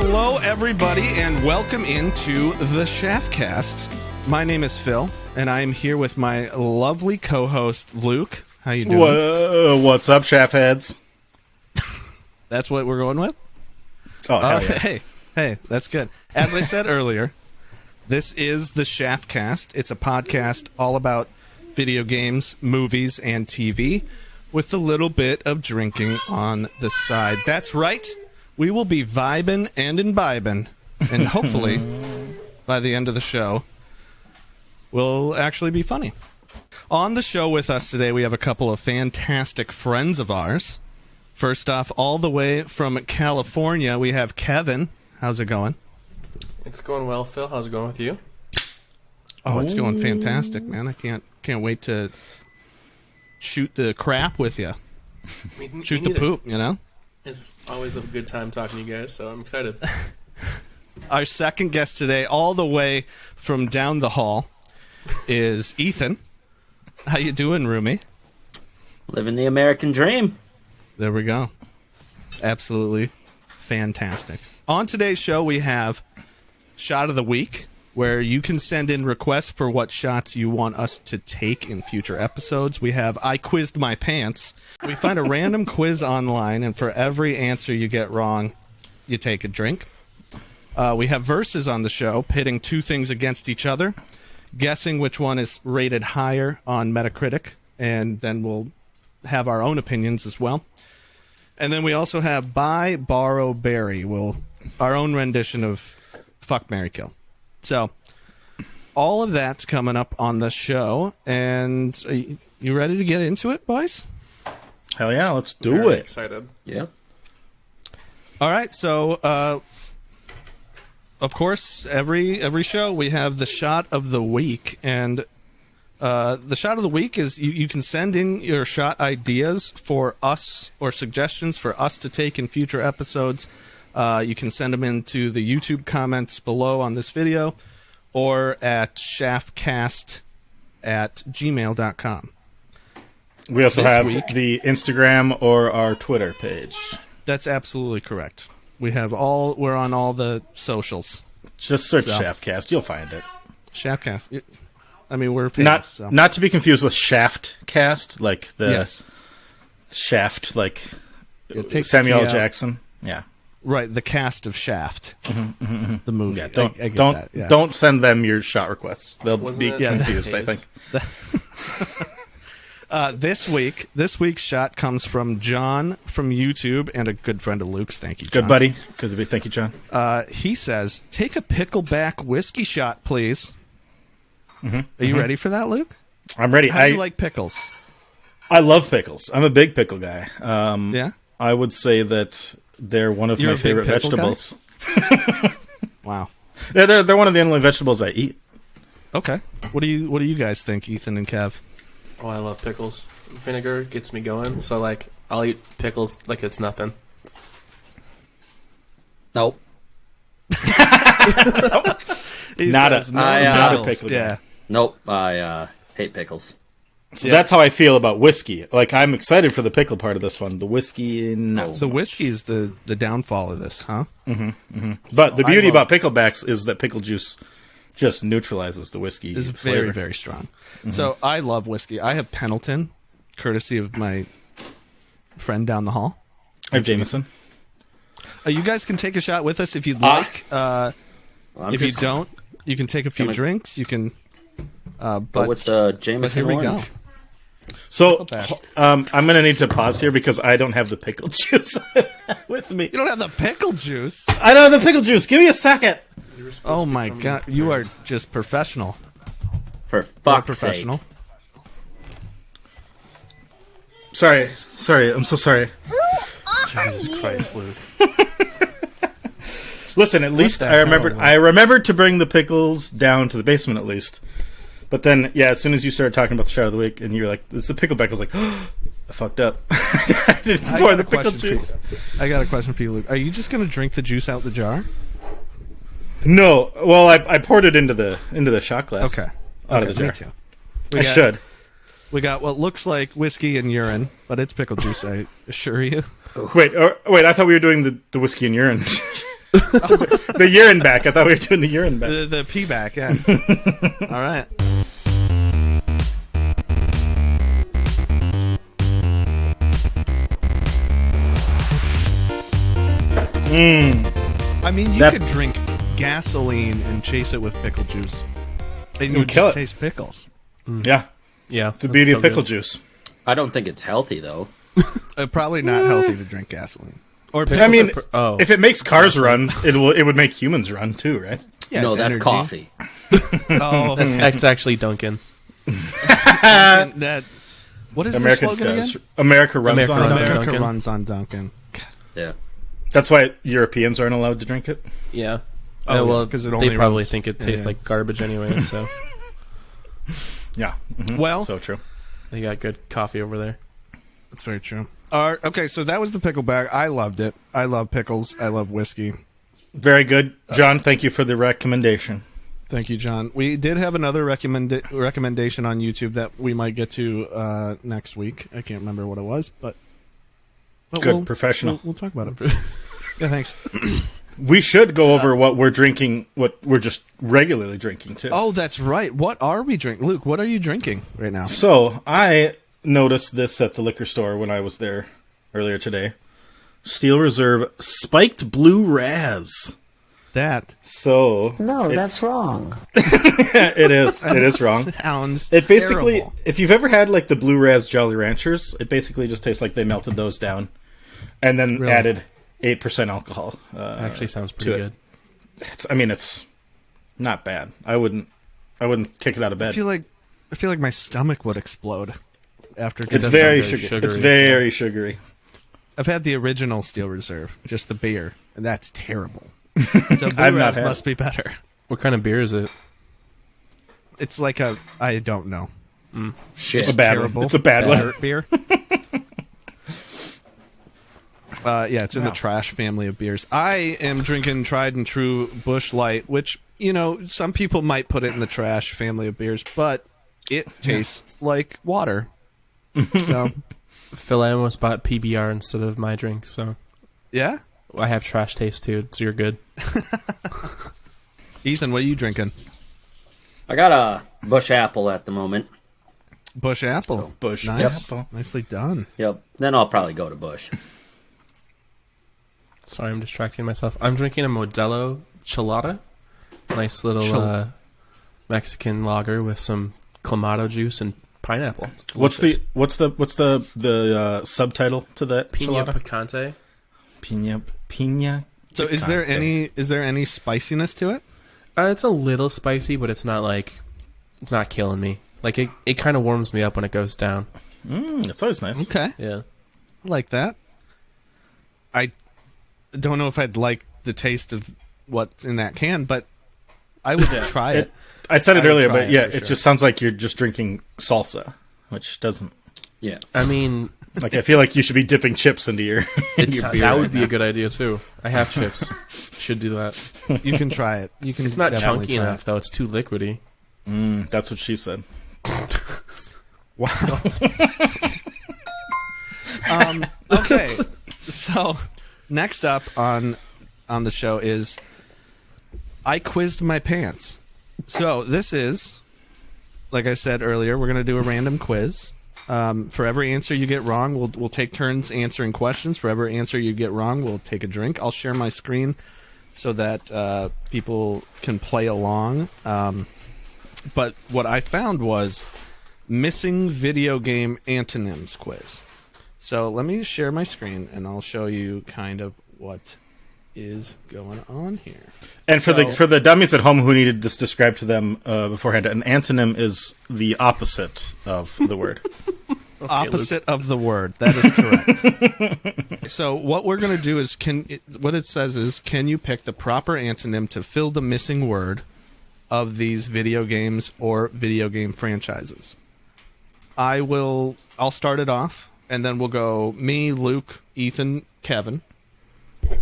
Hello, everybody, and welcome into the SHAF Cast. My name is Phil, and I am here with my lovely co-host, Luke. How you doing? What's up, SHAF heads? That's what we're going with? Oh, hell yeah. Hey, that's good. As I said earlier, this is the SHAF Cast. It's a podcast all about video games, movies, and TV, with a little bit of drinking on the side. That's right. We will be vibing and imbibing, and hopefully, by the end of the show, will actually be funny. On the show with us today, we have a couple of fantastic friends of ours. First off, all the way from California, we have Kevin. How's it going? It's going well, Phil. How's it going with you? Oh, it's going fantastic, man. I can't wait to shoot the crap with you. Shoot the poop, you know? It's always a good time talking to you guys, so I'm excited. Our second guest today, all the way from down the hall, is Ethan. How you doing, roomie? Living the American dream. There we go. Absolutely fantastic. On today's show, we have Shot of the Week, where you can send in requests for what shots you want us to take in future episodes. We have I Quizzed My Pants. We find a random quiz online, and for every answer you get wrong, you take a drink. We have Versus on the show, pitting two things against each other, guessing which one is rated higher on Metacritic, and then we'll have our own opinions as well. And then we also have Buy, Borrow, Bury, our own rendition of Fuck, Marry, Kill. So, all of that's coming up on the show, and are you ready to get into it, boys? Hell yeah, let's do Very it. Excited. Yep. All right, so, of course, every show we have the Shot of the Week, and the Shot of the Week is you can send in your shot ideas for us, or suggestions for us to take in future episodes. You can send them into the YouTube comments below on this video, or at shafcast@gmail.com. We also This have week- the Instagram or our Twitter page. That's absolutely correct. We're on all the socials. Just search So. SHAF Cast, you'll find it. Shafcast. I mean, we're famous. Not to be confused with Shaft Cast, like the Yes. Shaft, like take Samuel the L. T out. Jackson. Yeah. Right, the cast of Shaft, the movie. Yeah, I get that. Yeah. don't send them your shot requests. They'll Wasn't be it confused, I Hayes? think. This week's shot comes from John from YouTube and a good friend of Luke's. Thank you, John. Good, buddy. Good to be. Thank you, John. He says, "Take a pickleback whiskey shot, please." Are you ready for that, Luke? I'm ready. How do you like pickles? I love pickles. I'm a big pickle guy. Yeah? I would say that they're one of You're my a big favorite pickle guy? vegetables. Wow. They're one of the only vegetables I eat. Okay. What do you guys think, Ethan and Kev? Oh, I love pickles. Vinegar gets me going, so I'll eat pickles like it's nothing. Nope. He Not says a- no not a pickles. pickle guy. Yeah. Nope. I hate pickles. So that's how I feel about whiskey. Like, I'm excited for the pickle part of this one. The whiskey, no. So whiskey is the downfall of this, huh? But the beauty love- about picklebacks is that pickle juice just neutralizes the whiskey Is flavor. very, very strong. So I love whiskey. I have Pendleton, courtesy of my friend down the hall. I have Jameson. You guys can take a shot with us if you'd like. If you just don't, you can take a few Can I- drinks. You can. go But with the Jameson here we go. orange. So, Pickleback. I'm going to need to pause here because I don't have the pickle juice with me. You don't have the pickle juice. I don't have the pickle juice. Give me a second. You were supposed Oh to be my coming god, in you are prepared. just professional. For Very fuck's professional. Sorry. I'm so sorry. Jesus Christ, Luke. Listen, at least the I remembered. hell? I remembered to bring the pickles down to the basement at least. But then, yeah, as soon as you started talking about the shot of the week, and you were like, "This is the pickleback," I was like, "I fucked up. I didn't I pour got the a pickle question for juice." you. I got a question for you, Luke. Are you just going to drink the juice out the jar? No, well, I poured it into the shot glass. Okay. Out of Okay, the jar. me too. We I got- should. We got what looks like whiskey and urine, but it's pickle juice, I assure you. Wait, I thought we were doing the whiskey and urine. The urine back. I thought we were doing the urine back. The pee back, yeah. All right. I mean, you could drink gasoline and chase it with pickle juice. And you would kill just it. taste pickles. Yeah. Yeah, It's the beauty of pickle juice. I don't think it's healthy though. Probably not healthy to drink gasoline. Or I mean, Oh. if it makes cars run, it would make humans run too, right? yeah, No, it's that's energy. coffee. Oh, It's actually Duncan. that. What is America the slogan again? America runs America on runs Dunkin'. on America Dunkin'. runs on Dunkin'. Yeah. That's why Europeans aren't allowed to drink it. Yeah. Oh, Well, 'cause it they only probably runs- think it yeah, tastes yeah. like garbage anyway, so Yeah. Mhm. Well, So true. they got good coffee over there. that's very true. Okay, so that was the pickle bag. I loved it. I love pickles. I love whiskey. Very good. John, thank you for the recommendation. Thank you, John. We did have another recommendation on YouTube that we might get to next week. I can't remember what it was, but Good, professional. We'll talk about it. Yeah, thanks. We should go over what we're drinking, what we're just regularly drinking, too. Oh, that's right. What are we drinking? Luke, what are you drinking right now? So, I noticed this at the liquor store when I was there earlier today. Steel Reserve Spiked Blue Raz. That So, No, that's wrong. it is wrong. sounds It basically, terrible. if you've ever had like the Blue Raz Jolly Ranchers, it basically just tastes like they melted those down and then Really? added 8% alcohol. Actually sounds pretty to good. it. It's not bad. I wouldn't kick it out of I bed. feel like my stomach would explode after. It's does very sound sugary. It's sugary. very sugary. I've had the original Steel Reserve, just the beer, and that's terrible. So Blue I've not Raz had must it. be better. What kind of beer is it? It's like I don't know. Shit. A bad Terrible. one. It's a bad one. Dirt beer. Yeah, it's in the trash family of beers. I am drinking tried and true Busch Light, which, some people might put it in the trash family of beers, but it tastes like water. So, Phil, I almost bought PBR instead of my drink, so yeah. I have trash taste too, so you're good. Ethan, what are you drinking? I got a Bush Apple at the moment. Bush Apple. Bush Nice. Apple. Nicely done. Yep. Then I'll probably go to Bush. Sorry, I'm distracting myself. I'm drinking a Modelo Chelada. Nice little Mexican lager with some clamato juice and pineapple. It's What's delicious. the subtitle to that? Pina Chelada? Picante? Pina. So, is there any spiciness to it? It's a little spicy, but it's not killing me. Like it kind of warms me up when it goes down. That's always nice. Okay. Yeah. I like that. I don't know if I'd like the taste of what's in that can, but I would try it. I said I it would earlier, try but it yeah, for it sure. just sounds like you're just drinking salsa, which doesn't. Yeah. I mean, Like, I feel like you should be dipping chips into your, it's, your beer. that right would be now. a good idea too. I have chips. Should do that. You can try it. You can. It's not definitely chunky try enough though. It's too liquidy. That's what she said. it. Wow. Okay. So next up on the show is I quizzed my pants. So this is, like I said earlier, we're going to do a random quiz. For every answer you get wrong, we'll take turns answering questions. For every answer you get wrong, we'll take a drink. I'll share my screen so that people can play along. But what I found was missing video game antonyms quiz. So let me share my screen, and I'll show you kind of what is going on here. And for So- the dummies at home who needed this described to them beforehand, an antonym is the opposite of the word. Opposite of the word. That is correct. So what we're going to do is, what it says is, can you pick the proper antonym to fill the missing word of these video games or video game franchises? I'll start it off, and then we'll go me, Luke, Ethan, Kevin,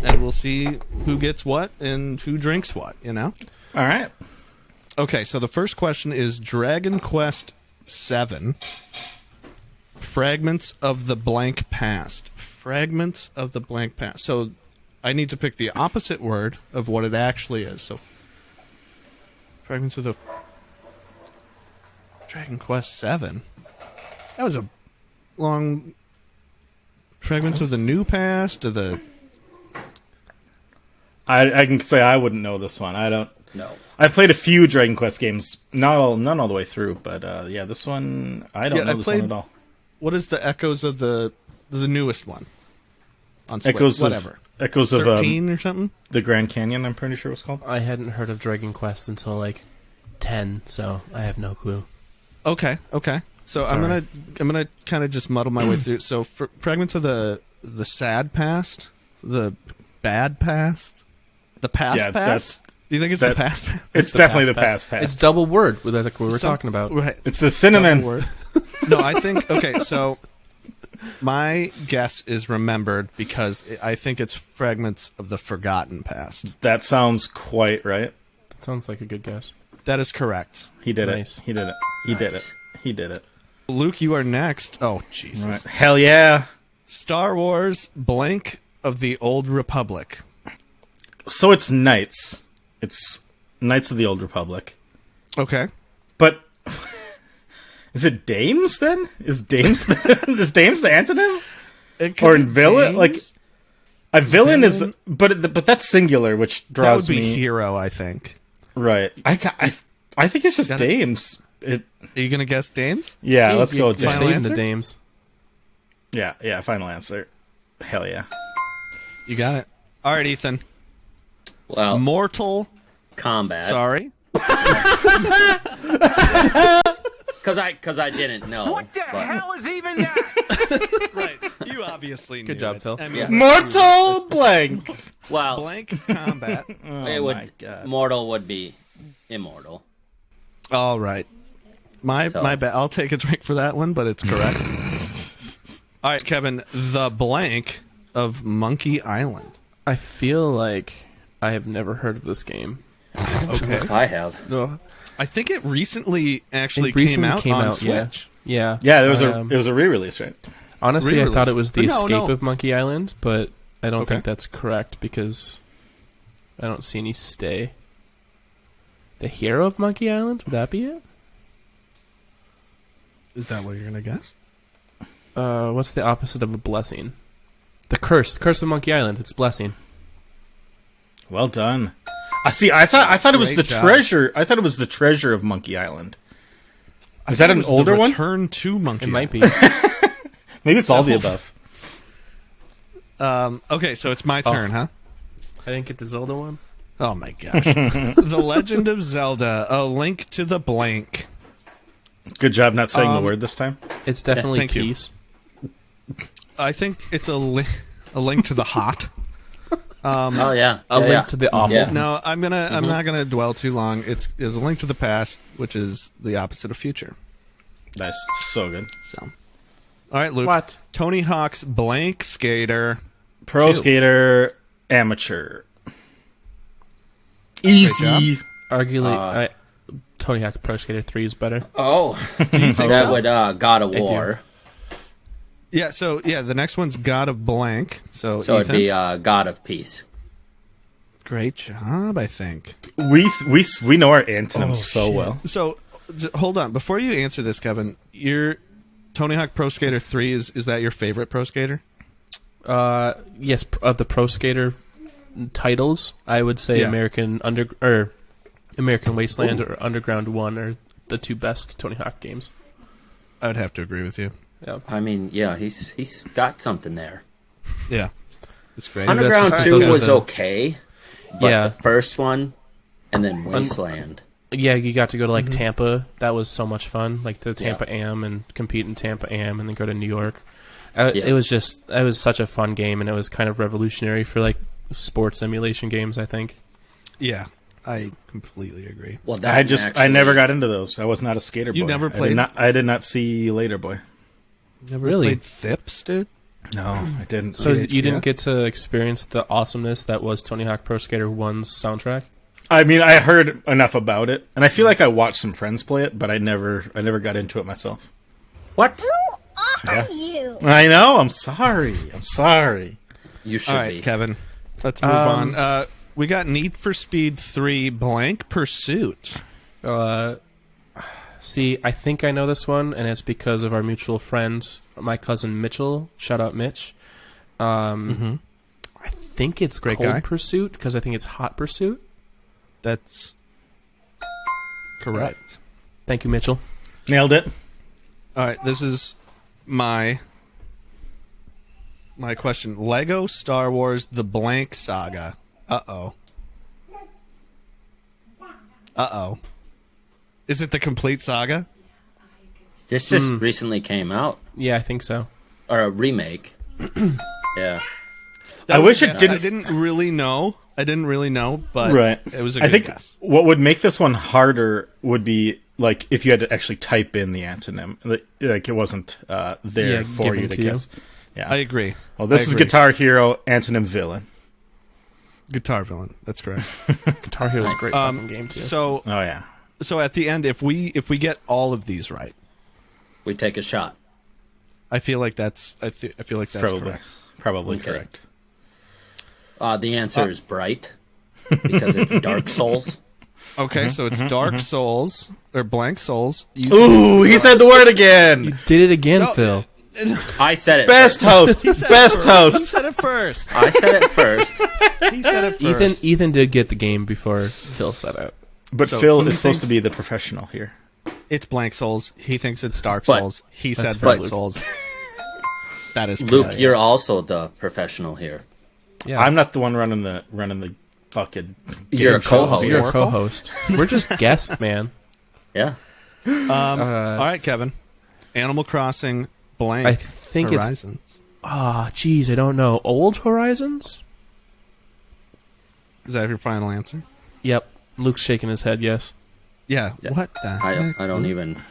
and we'll see who gets what and who drinks what, All right. Okay, so the first question is Dragon Quest VII, Fragments of the Blank Past. Fragments of the Blank Past. So I need to pick the opposite word of what it actually is. So, Fragments of the Dragon Quest VII. That was a long. Fragments of the New Past, of the. I can say I wouldn't know this one. I don't. No. I played a few Dragon Quest games, none all the way through, but yeah, this one I don't know this one at all. What is the Echoes of the newest one? On Switch, Echoes whatever. Echoes 13 or something? The Grand Canyon, I'm pretty sure it was called. I hadn't heard of Dragon Quest until like 10, so I have no clue. Okay. So Sorry. I'm gonna kind of just muddle my way through. So for Fragments of the sad past, the bad past, the past Yeah, past. Do you think it's the past? It's definitely the past. It's double word, like we were talking about. Right. It's the synonym. Word. No, I think okay. So my guess is remembered because I think it's Fragments of the Forgotten Past. That sounds quite right. That sounds like a good guess. That is correct. He did Nice. it. He did it. He did it. He did it. Luke, you are next. Oh, Jesus. Right. Hell yeah. Star Wars blank of the Old Republic. So it's Knights. It's Knights of the Old Republic. Okay. But is it Dames then? Is Dames is Dames the antonym? It could Or be in villain? James. Like a villain is, Villain? but that's singular, which That draws would be me hero, I think. right. I think it's just Gotta- Dames. Are you going to guess Dames? Yeah, let's go with You're Final Dames. saving answer? the dames. Yeah. Final answer. Hell yeah. You got it. All right, Ethan. Well, Mortal. combat. Sorry. Because I didn't know. What the but- hell is even that? Right. You obviously knew Good job, it. Phil. I mean, Yeah. Mortal blank. Well, blank combat. it my would. God. Mortal would be immortal. All right. My bad. I'll take a drink for that one, but it's correct. All right, Kevin. The blank of Monkey Island. I feel like I have never heard of this game. Okay. I have. No, I think it recently actually It recently came out on yeah. Switch. Yeah. Yeah, there was I, it was a re-release, right? honestly, I thought it was the But no, escape no. of Monkey Island, but I don't Okay. think that's correct because I don't see any stay. The hero of Monkey Island? Would that be it? Is that what you're gonna guess? What's the opposite of a blessing? The curse. The curse of Monkey Island. It's blessing. Well done. I see. I thought it was Great the job. treasure. I thought it was the treasure of Monkey Island. Is I that thought it an was older the one? Return to Monkey. It might be. Maybe it's all the So- above. Okay, so it's my turn, huh? I didn't get the Zelda one. Oh my gosh. The Legend of Zelda: A Link to the Blank. Good job not saying the word this time. It's definitely thank you. peace. I think it's a link to the hot. Oh yeah. A Yeah, link to the awful. Yeah. No, I'm not gonna dwell too long. It's a link to the past, which is the opposite of future. Nice. So good. So, all right, Luke. What? Tony Hawk's Blank Skater. Pro 2. skater, amateur. Easy. Arguably, Tony Hawk Pro Skater 3 is better. Oh, that would God of War. Yeah. So the next one's God of Blank. So So it'd Ethan, be God of Peace. great job, I think. We know our antonyms so shit. well. So hold on, before you answer this, Kevin, your Tony Hawk Pro Skater 3 is that your favorite Pro Skater? Yes, of the Pro Skater titles, I would say Yeah. American Wasteland or Underground 1 are the two best Tony Hawk games. I would have to agree with you. Yeah. I mean, yeah, he's got something there. Yeah, it's great. Maybe that's Underground just 2 those are was the- okay, but Yeah. the first one, and then Wasteland. Yeah, you got to go to like Tampa. That was so much fun. Like the Tampa Am and compete in Tampa Am, and then go to New York. It was such a fun game, and it was kind of revolutionary for like sports simulation games. I think. Yeah, I completely agree. Well, that I never got into those. I was not a skater boy. You never I did played? I did not see Later Boy. Never Really? played Thips, dude? No, I didn't. So Yeah. you didn't get to experience the awesomeness that was Tony Hawk Pro Skater 1's soundtrack. I mean, I heard enough about it, and I feel like I watched some friends play it, but I never got into it myself. What? Yeah. I know. I'm sorry. You should All right, be. Kevin. Let's move on. We got Need for Speed 3 Blank Pursuit. See, I think I know this one, and it's because of our mutual friend, my cousin Mitchell. Shout out, Mitch. I think it's Great Cold guy. Pursuit, because I think it's Hot Pursuit. That's correct. Thank you, Mitchell. Nailed it. All right, this is my question. Lego Star Wars The Blank Saga. Uh-oh. Is it the complete saga? This just recently came out, Yeah, I think so. or a remake. Yeah. I wish it didn't. I didn't really know, but Right. it was a good I think guess. what would make this one harder would be like if you had to actually type in the antonym, like it wasn't there Yeah, for given you to to you. guess. Yeah. I agree. Well, this I is agree. Guitar Hero antonym villain. Guitar Villain. That's correct. Guitar Hero is a great fucking game, too. So Oh yeah. at the end, if we get all of these right, We take a shot. I feel like that's that's Probably Okay. correct. The answer is Bright, because it's Dark Souls. Okay, so it's Dark Souls or Blank Souls. Ooh, he said the word again. Did it again, Phil. I said it Best first. host. Best He host. said it first. I said it first. He said it first. Ethan did get the game before Phil said it. But So Phil he is supposed thinks- to be the professional here. It's Blank Souls. He thinks it's Dark But- Souls. He That's said fair, Blank Luke. Souls. That is Luke, correct. you're also the professional here. Yeah. I'm not the one running the fucking. You're a game show. co-host. You're a Oracle? co-host. We're just guests, man. Yeah. All right, Kevin. Animal Crossing Blank I think it's... Horizons. Geez, I don't know. Old Horizons? Is that your final answer? Yep. Luke's shaking his head, yes. Yeah. What the heck? I don't even. Great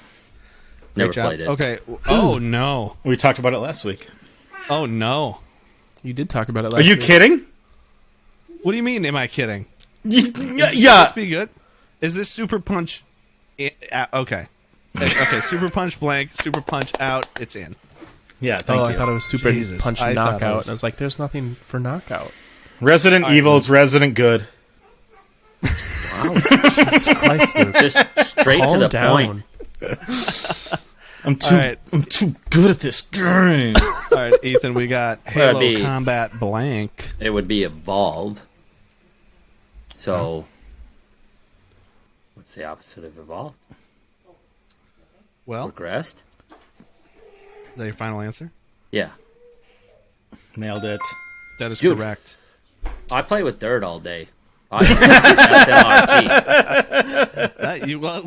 Never job. played it. Okay. Oh no. We talked about it last week. Oh no. You did talk about it Are last you week. kidding? What do you mean? Am I kidding? Yeah. Must be good. Is this Super Punch? Okay. Okay. Super Punch Blank. Super Punch out. It's in. Yeah. Thank you. I thought it was Super Jesus, Punch I thought it Knockout. was- And I was like, there's nothing for Knockout. Resident Evil's Resident Good. Jesus Christ, Luke. Just straight Calm to the down. point. I'm too. right. I'm too good at this game. All right, Ethan. We got That'd Halo be- Combat Blank. It would be evolved. So, what's the opposite of evolved? Well, Regressed? is that your final answer? Yeah. Nailed it. That is Dude. correct. I play with dirt all day. SMRT.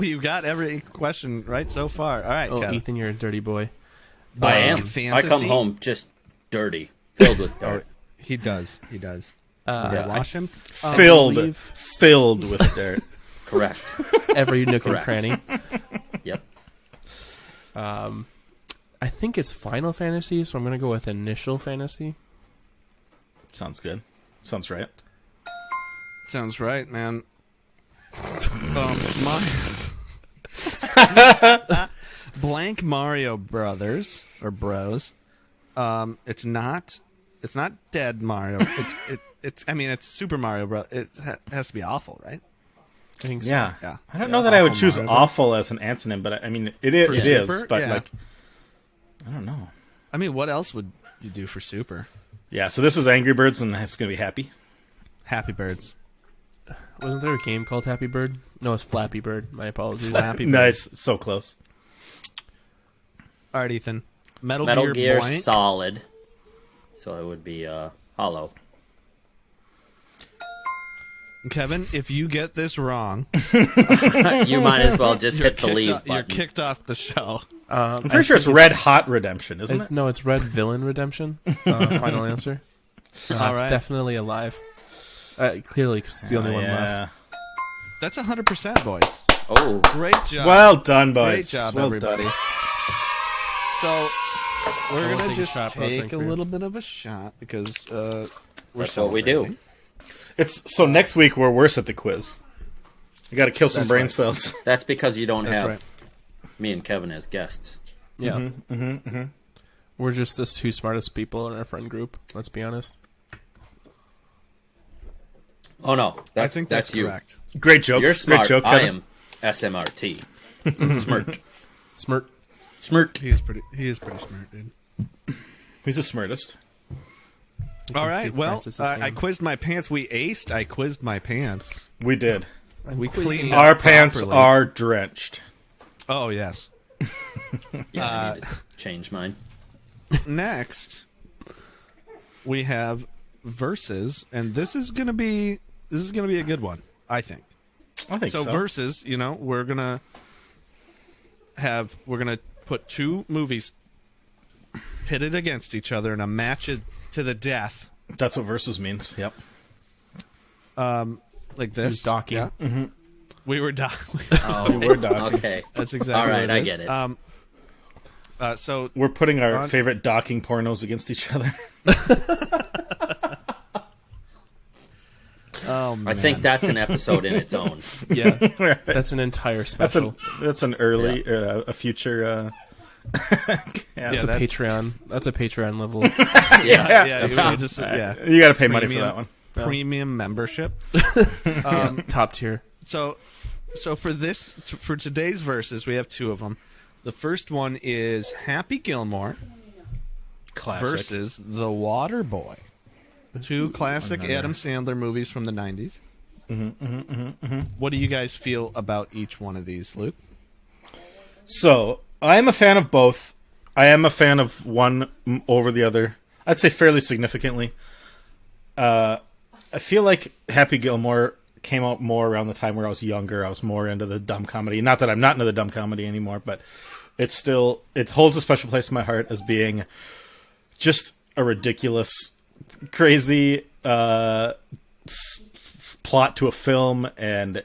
You got every question right so far. All right, Oh, Kevin. Ethan, you're a dirty boy. I am. Fantasy? I come home just dirty, filled with Oh, dirt. he does. He does. Yeah. Wash him. Filled believe- with dirt. Correct. Every nook and Correct. cranny. Yep. I think it's Final Fantasy, so I'm going to go with Initial Fantasy. Sounds good. Sounds right. Sounds right, man. Blank Mario Brothers or Bros. It's not Dead Mario. It's. I mean, it's Super Mario Bros. It has to be awful, right? I think so. Yeah. Yeah. I don't know that I would Awful choose Mario. awful as an antonym, but I mean, it is. For It is. Super? But Yeah. like, I don't know. I mean, what else would you do for Super? Yeah. So this is Angry Birds, and it's gonna be happy. Happy Birds. Wasn't there a game called Happy Bird? No, it's Flappy Bird. My apologies. Flappy Bird. Nice. So close. All right, Ethan. Metal Metal Gear Blank. Solid. So it would be Hollow. Kevin, if you get this wrong, You might as well just hit the leave you're button. kicked off the show. I'm pretty sure it's Red Hot Redemption, isn't it? No, it's Red Villain Redemption. Final answer. All It's right. definitely alive. Clearly, 'cause it's the only one left. That's 100%, boys. Oh, Great job. Well done, boys. Great job, well everybody. Done. So we're won't gonna take a just shot, but I'll take drink a for you. little bit of a shot because we're that's what we do. celebrating. It's so next week we're worse at the quiz. You got to kill some That's brain right. cells. That's because you don't That's have right. me and Kevin as guests. Yeah. We're just the two smartest people in our friend group. Let's be honest. Oh no, I think that's you. correct. Great joke. You're smart. Great joke, I Kevin. am SMRT. Smirk. Smirk. Smirk. He is pretty smart, dude. He's the smartest. All right. Well, Francis's I hand. quizzed my pants. We aced. I quizzed my pants. We did. We quizzing cleaned you. up Our pants properly. are drenched. Oh yes. Yeah, I need to change mine. Next, we have versus, and this is gonna be a good one, I think. I think so. Versus, we're gonna put two movies pitted against each other in a match to the death, That's what versus means. Yep. like this. Who's docking? Yeah. Mm-hmm. We were docking. Oh, We're docking. okay. That's exactly. All right, what I is. get it. So We're putting our favorite docking pornos against each other. oh man. I think that's an episode in its own. Yeah, that's an entire special. That's an early, a future. That's a that- Patreon. That's a Patreon level. yeah, You got to pay money for Premium. that one. Premium membership. Top tier. So for today's verses, we have two of them. The first one is Happy Gilmore Classic. versus The Water Boy. Two classic Adam Sandler movies from the 90s. What do you guys feel about each one of these, Luke? So, I am a fan of both. I am a fan of one over the other. I'd say fairly significantly. I feel like Happy Gilmore came out more around the time where I was younger. I was more into the dumb comedy. Not that I'm not into the dumb comedy anymore, but it holds a special place in my heart as being just a ridiculous, crazy plot to a film, and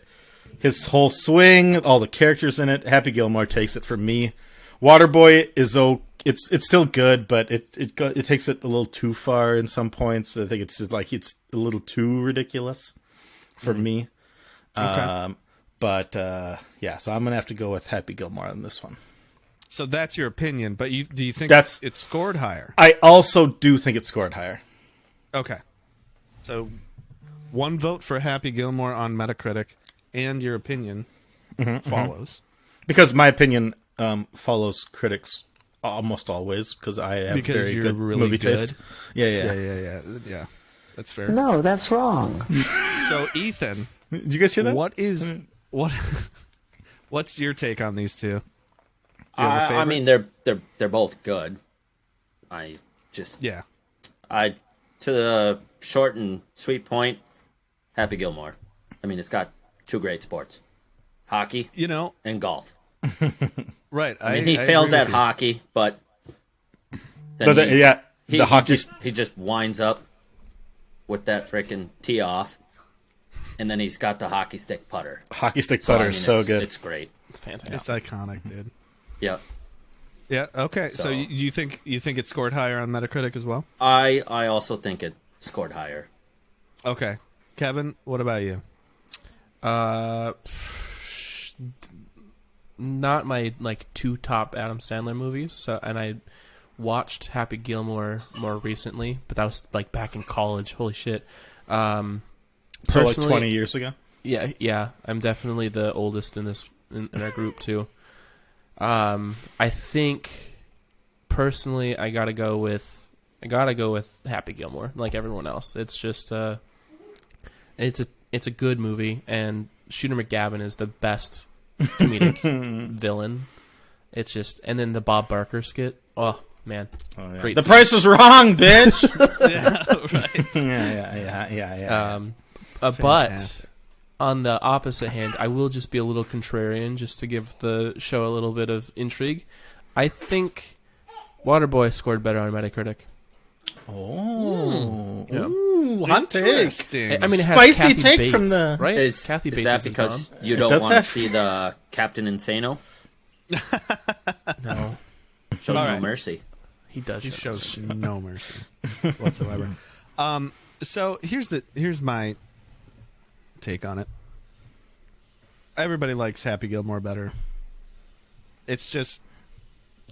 his whole swing, all the characters in it. Happy Gilmore takes it from me. Waterboy is it's still good, but it takes it a little too far in some points. I think it's just like it's a little too ridiculous for me. Okay. Yeah, so I'm gonna have to go with Happy Gilmore on this one. So that's your opinion, but do you think That's- it scored higher? I also do think it scored higher. Okay. So one vote for Happy Gilmore on Metacritic, and your opinion follows. Because my opinion follows critics almost always, because I have Because very you're good really movie good. taste. Yeah. Yeah. That's fair. No, that's wrong. So Ethan, Did you guys hear that? what's your take on these two? Do you have a I favorite? mean, they're both good. I just Yeah. To the short and sweet point, Happy Gilmore. I mean, it's got two great sports: hockey and golf. Right. I mean, he fails agree at with you. hockey, but But the hockey. he just winds up with that freaking tee off, and then he's got the hockey stick putter. Hockey stick So, I putter mean, is so good. It's great. It's fantastic. It's iconic, dude. Yep. Yeah. Okay. So So- you think it scored higher on Metacritic as well? I also think it scored higher. Okay. Kevin, what about you? Not my two top Adam Sandler movies. So, and I watched Happy Gilmore more recently, but that was back in college. Holy shit! So like Personally- 20 years ago. Yeah. I'm definitely the oldest in this in our group too. I think personally, I gotta go with Happy Gilmore, like everyone else. It's just it's a good movie, and Shooter McGavin is the best comedic villain. It's just, and then the Bob Barker skit. Oh man, Oh, yeah. great. The scene. price is wrong, bitch. Yeah. Right. Yeah. But Fantastic. on the opposite hand, I will just be a little contrarian, just to give the show a little bit of intrigue. I think Waterboy scored better on Metacritic. Oh, Yeah. Ooh, hot take. Interesting. I mean, it has Spicy Kathy take Bates, from the- right. Is Kathy Bates that is his because mom. you It don't does want to have- see the Captain Insano? No, Shows All no right. mercy. he does. He show shows no mercy whatsoever. So here's my take on it. Everybody likes Happy Gilmore better. It's just,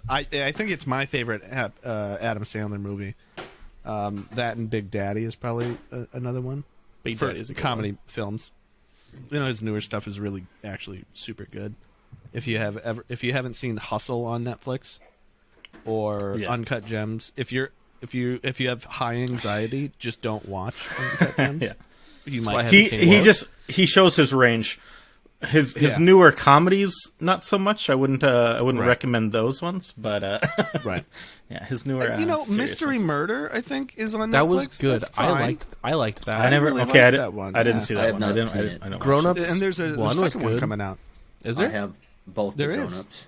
I think it's my favorite Adam Sandler movie. That and Big Daddy is probably another one. Big for Daddy's a good comedy one. films. His newer stuff is really actually super good. If you haven't seen Hustle on Netflix or Uncut Gems, if you have high anxiety, just don't watch Uncut Gems. Yeah. You why I might haven't seen it. He shows his range. His newer comedies, not so much. I wouldn't recommend those ones, but right. Yeah, his newer. serious Mystery ones. Murder, I think, is on Netflix. That was good. That's fine. I liked that. I never. really okay, liked that one. I didn't Yeah. see I that have one. not I didn't. seen I it. didn't, I don't Grown watch it. Ups. And there's a One was second one good. coming out. Is I there? have both There the is. grown-ups.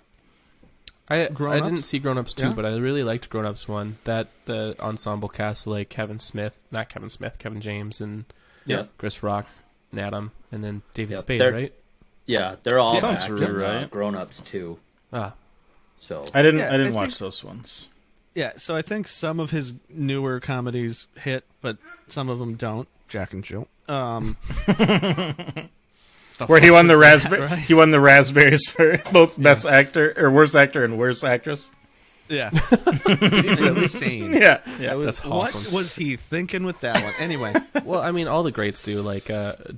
I didn't Grown-Ups? see Grown Ups 2, Yeah. but I really liked Grown Ups 1. That the ensemble cast, like Kevin James, and Yeah. Chris Rock, and Adam, and then David Yep. Spade, They're- right? Yeah, they're all Sounds back right. in Right. grown-ups too. Ah, So I didn't. Yeah, I didn't I watch think- those ones. Yeah, so I think some of his newer comedies hit, but some of them don't. Jack and Jill. Where he won the was that, raspberry. right? He won the raspberries for both best actor or worst actor and worst actress. Yeah. Insane. Yeah. that's awesome. What was he thinking with that one? Anyway, well, I mean, all the greats do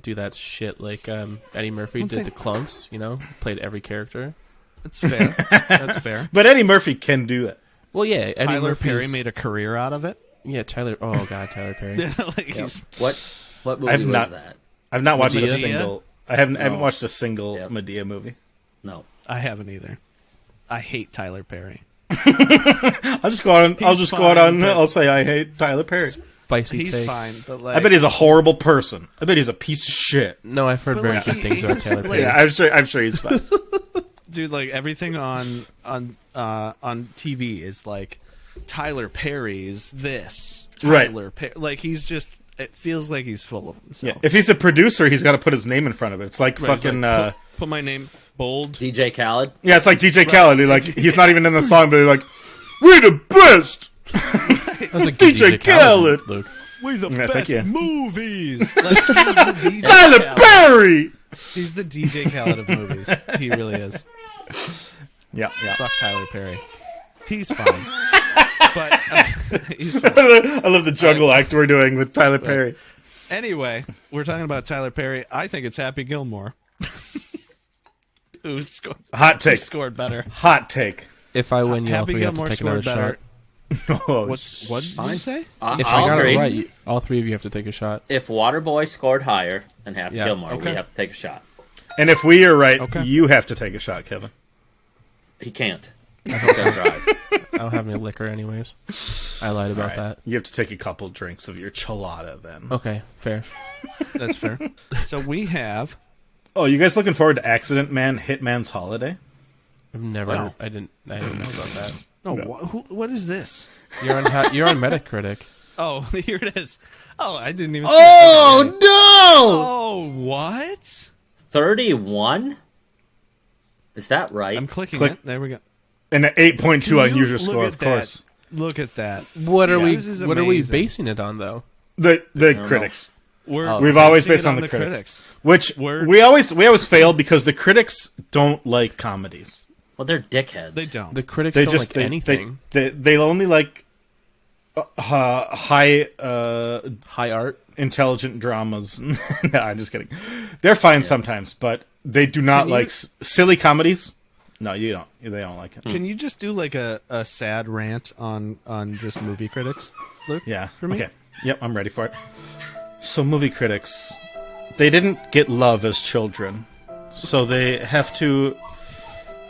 do that shit. Like Eddie Murphy did think- the Clones. Played every character. that's fair. That's fair. But Eddie Murphy can do it. Well, yeah, Eddie Tyler Murphy's, Perry made a career out of it. Yeah, Tyler. Oh God, Tyler Perry. Like he's what movie I've was not- that? I've not watched Medea? a single. I haven't No. watched a single Yep. Medea movie. No. I haven't either. I hate Tyler Perry. I'll just go on. I'll He's just go fine, on. but- I'll say I hate Tyler Perry. Spicy He's take. fine, but like I bet he's a horrible person. I bet he's a piece of shit. No, I've heard But, very like, good things about Taylor like- Perry. Yeah, I'm sure he's fine. dude, like everything on TV is like Tyler Perry's this. Right. Tyler Perry, like he's just. It feels like he's full of himself. Yeah, if he's a producer, he's got to put his name in front of it. It's like Right, he's fucking. like, put my name bold. DJ Khaled. Yeah, it's like DJ Khaled. He's not even in the song, but he's like, "We're the best." That was a good DJ Khaled. Luke. We're the Yeah, thank best you. movies. Like, he's the DJ Tyler Khaled. Perry. He's the DJ Khaled of movies. He really is. Yeah, yeah. Fuck Tyler Perry. He's fine. But he's fine. I love the jungle act we're doing with Tyler Perry. Anyway, we're talking about Tyler Perry. I think it's Happy Gilmore. Who Hot take. scored better? Hot take. If I win, you all Happy three have to Gilmore take another scored better. shot. Oh, What did you say? If I'll I got agree. it right, all three of you have to take a shot. If Waterboy scored higher than Happy Yeah, Gilmore, okay. we have to take a shot. and if we are right, Okay. you have to take a shot, Kevin. He can't. He's gonna drive. I don't have any liquor, anyways. I lied about that. You have to take a couple drinks of your chelada then. Okay, fair. That's fair. So we have. Oh, you guys looking forward to Accident Man Hitman's Holiday? I've never. Wow. I didn't know about that. No, what is this? You're on. You're on Metacritic. Oh, here it is. Oh, I didn't even. Oh see that. no! Oh, what? 31? Is that right? I'm clicking Click. it. There we go. And an 8.2 Can on you user look score, at of course. that? Look at that. What are we? This is What are we amazing. basing it on, though? The know. critics, We've We've always based on the critics. which We're- we always fail because the critics don't like comedies. Well, they're dickheads. They don't. The critics They don't just like anything. They only like high High art. intelligent dramas. No, I'm just kidding. They're fine sometimes, but they do not Can you- like silly comedies. No, you don't. They don't like it. Can you just do like a sad rant on just movie critics, Luke? Yeah. For me? Okay. Yep, I'm ready for it. So movie critics, they didn't get love as children, so they have to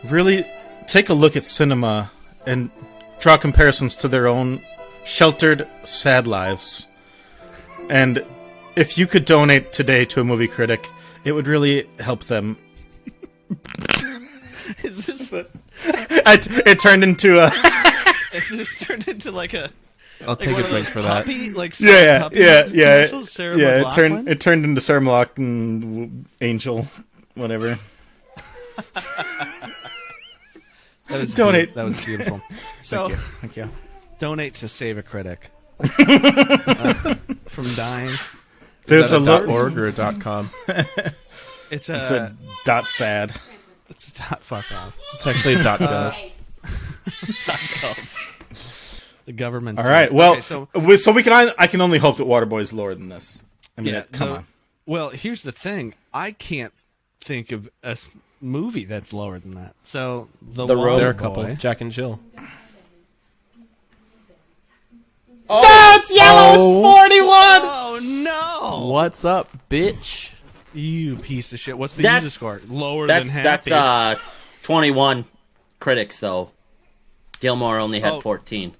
really take a look at cinema and draw comparisons to their own sheltered, sad lives. And if you could donate today to a movie critic, it would really help them. Is this It turned into a It's just turned into like a I'll take a drink for that. puppy, like yeah, puppy yeah. commercial, Sarah Yeah, McLachlan? it turned into Sarah McLachlan, Angel, whatever. That was Donate. That was beautiful. So Thank you. donate to Save a Critic from dying. There's Is that a a lo- .org or a .com? It's It's a dot sad. it's a dot fuck off. It's actually a .gov. The government's All right. Well, okay, so so we can. I can only hope that Waterboy's lower than this. I mean, come on. Well, here's the thing. I can't think of a movie that's lower than that. So the Road There are a Boy. couple. Jack and Jill. Oh, it's yellow. It's 41. Oh no! What's up, bitch? You piece of shit. What's the That- user score? Lower than happy. That's 21 critics though. Gilmore only had Oh. 14.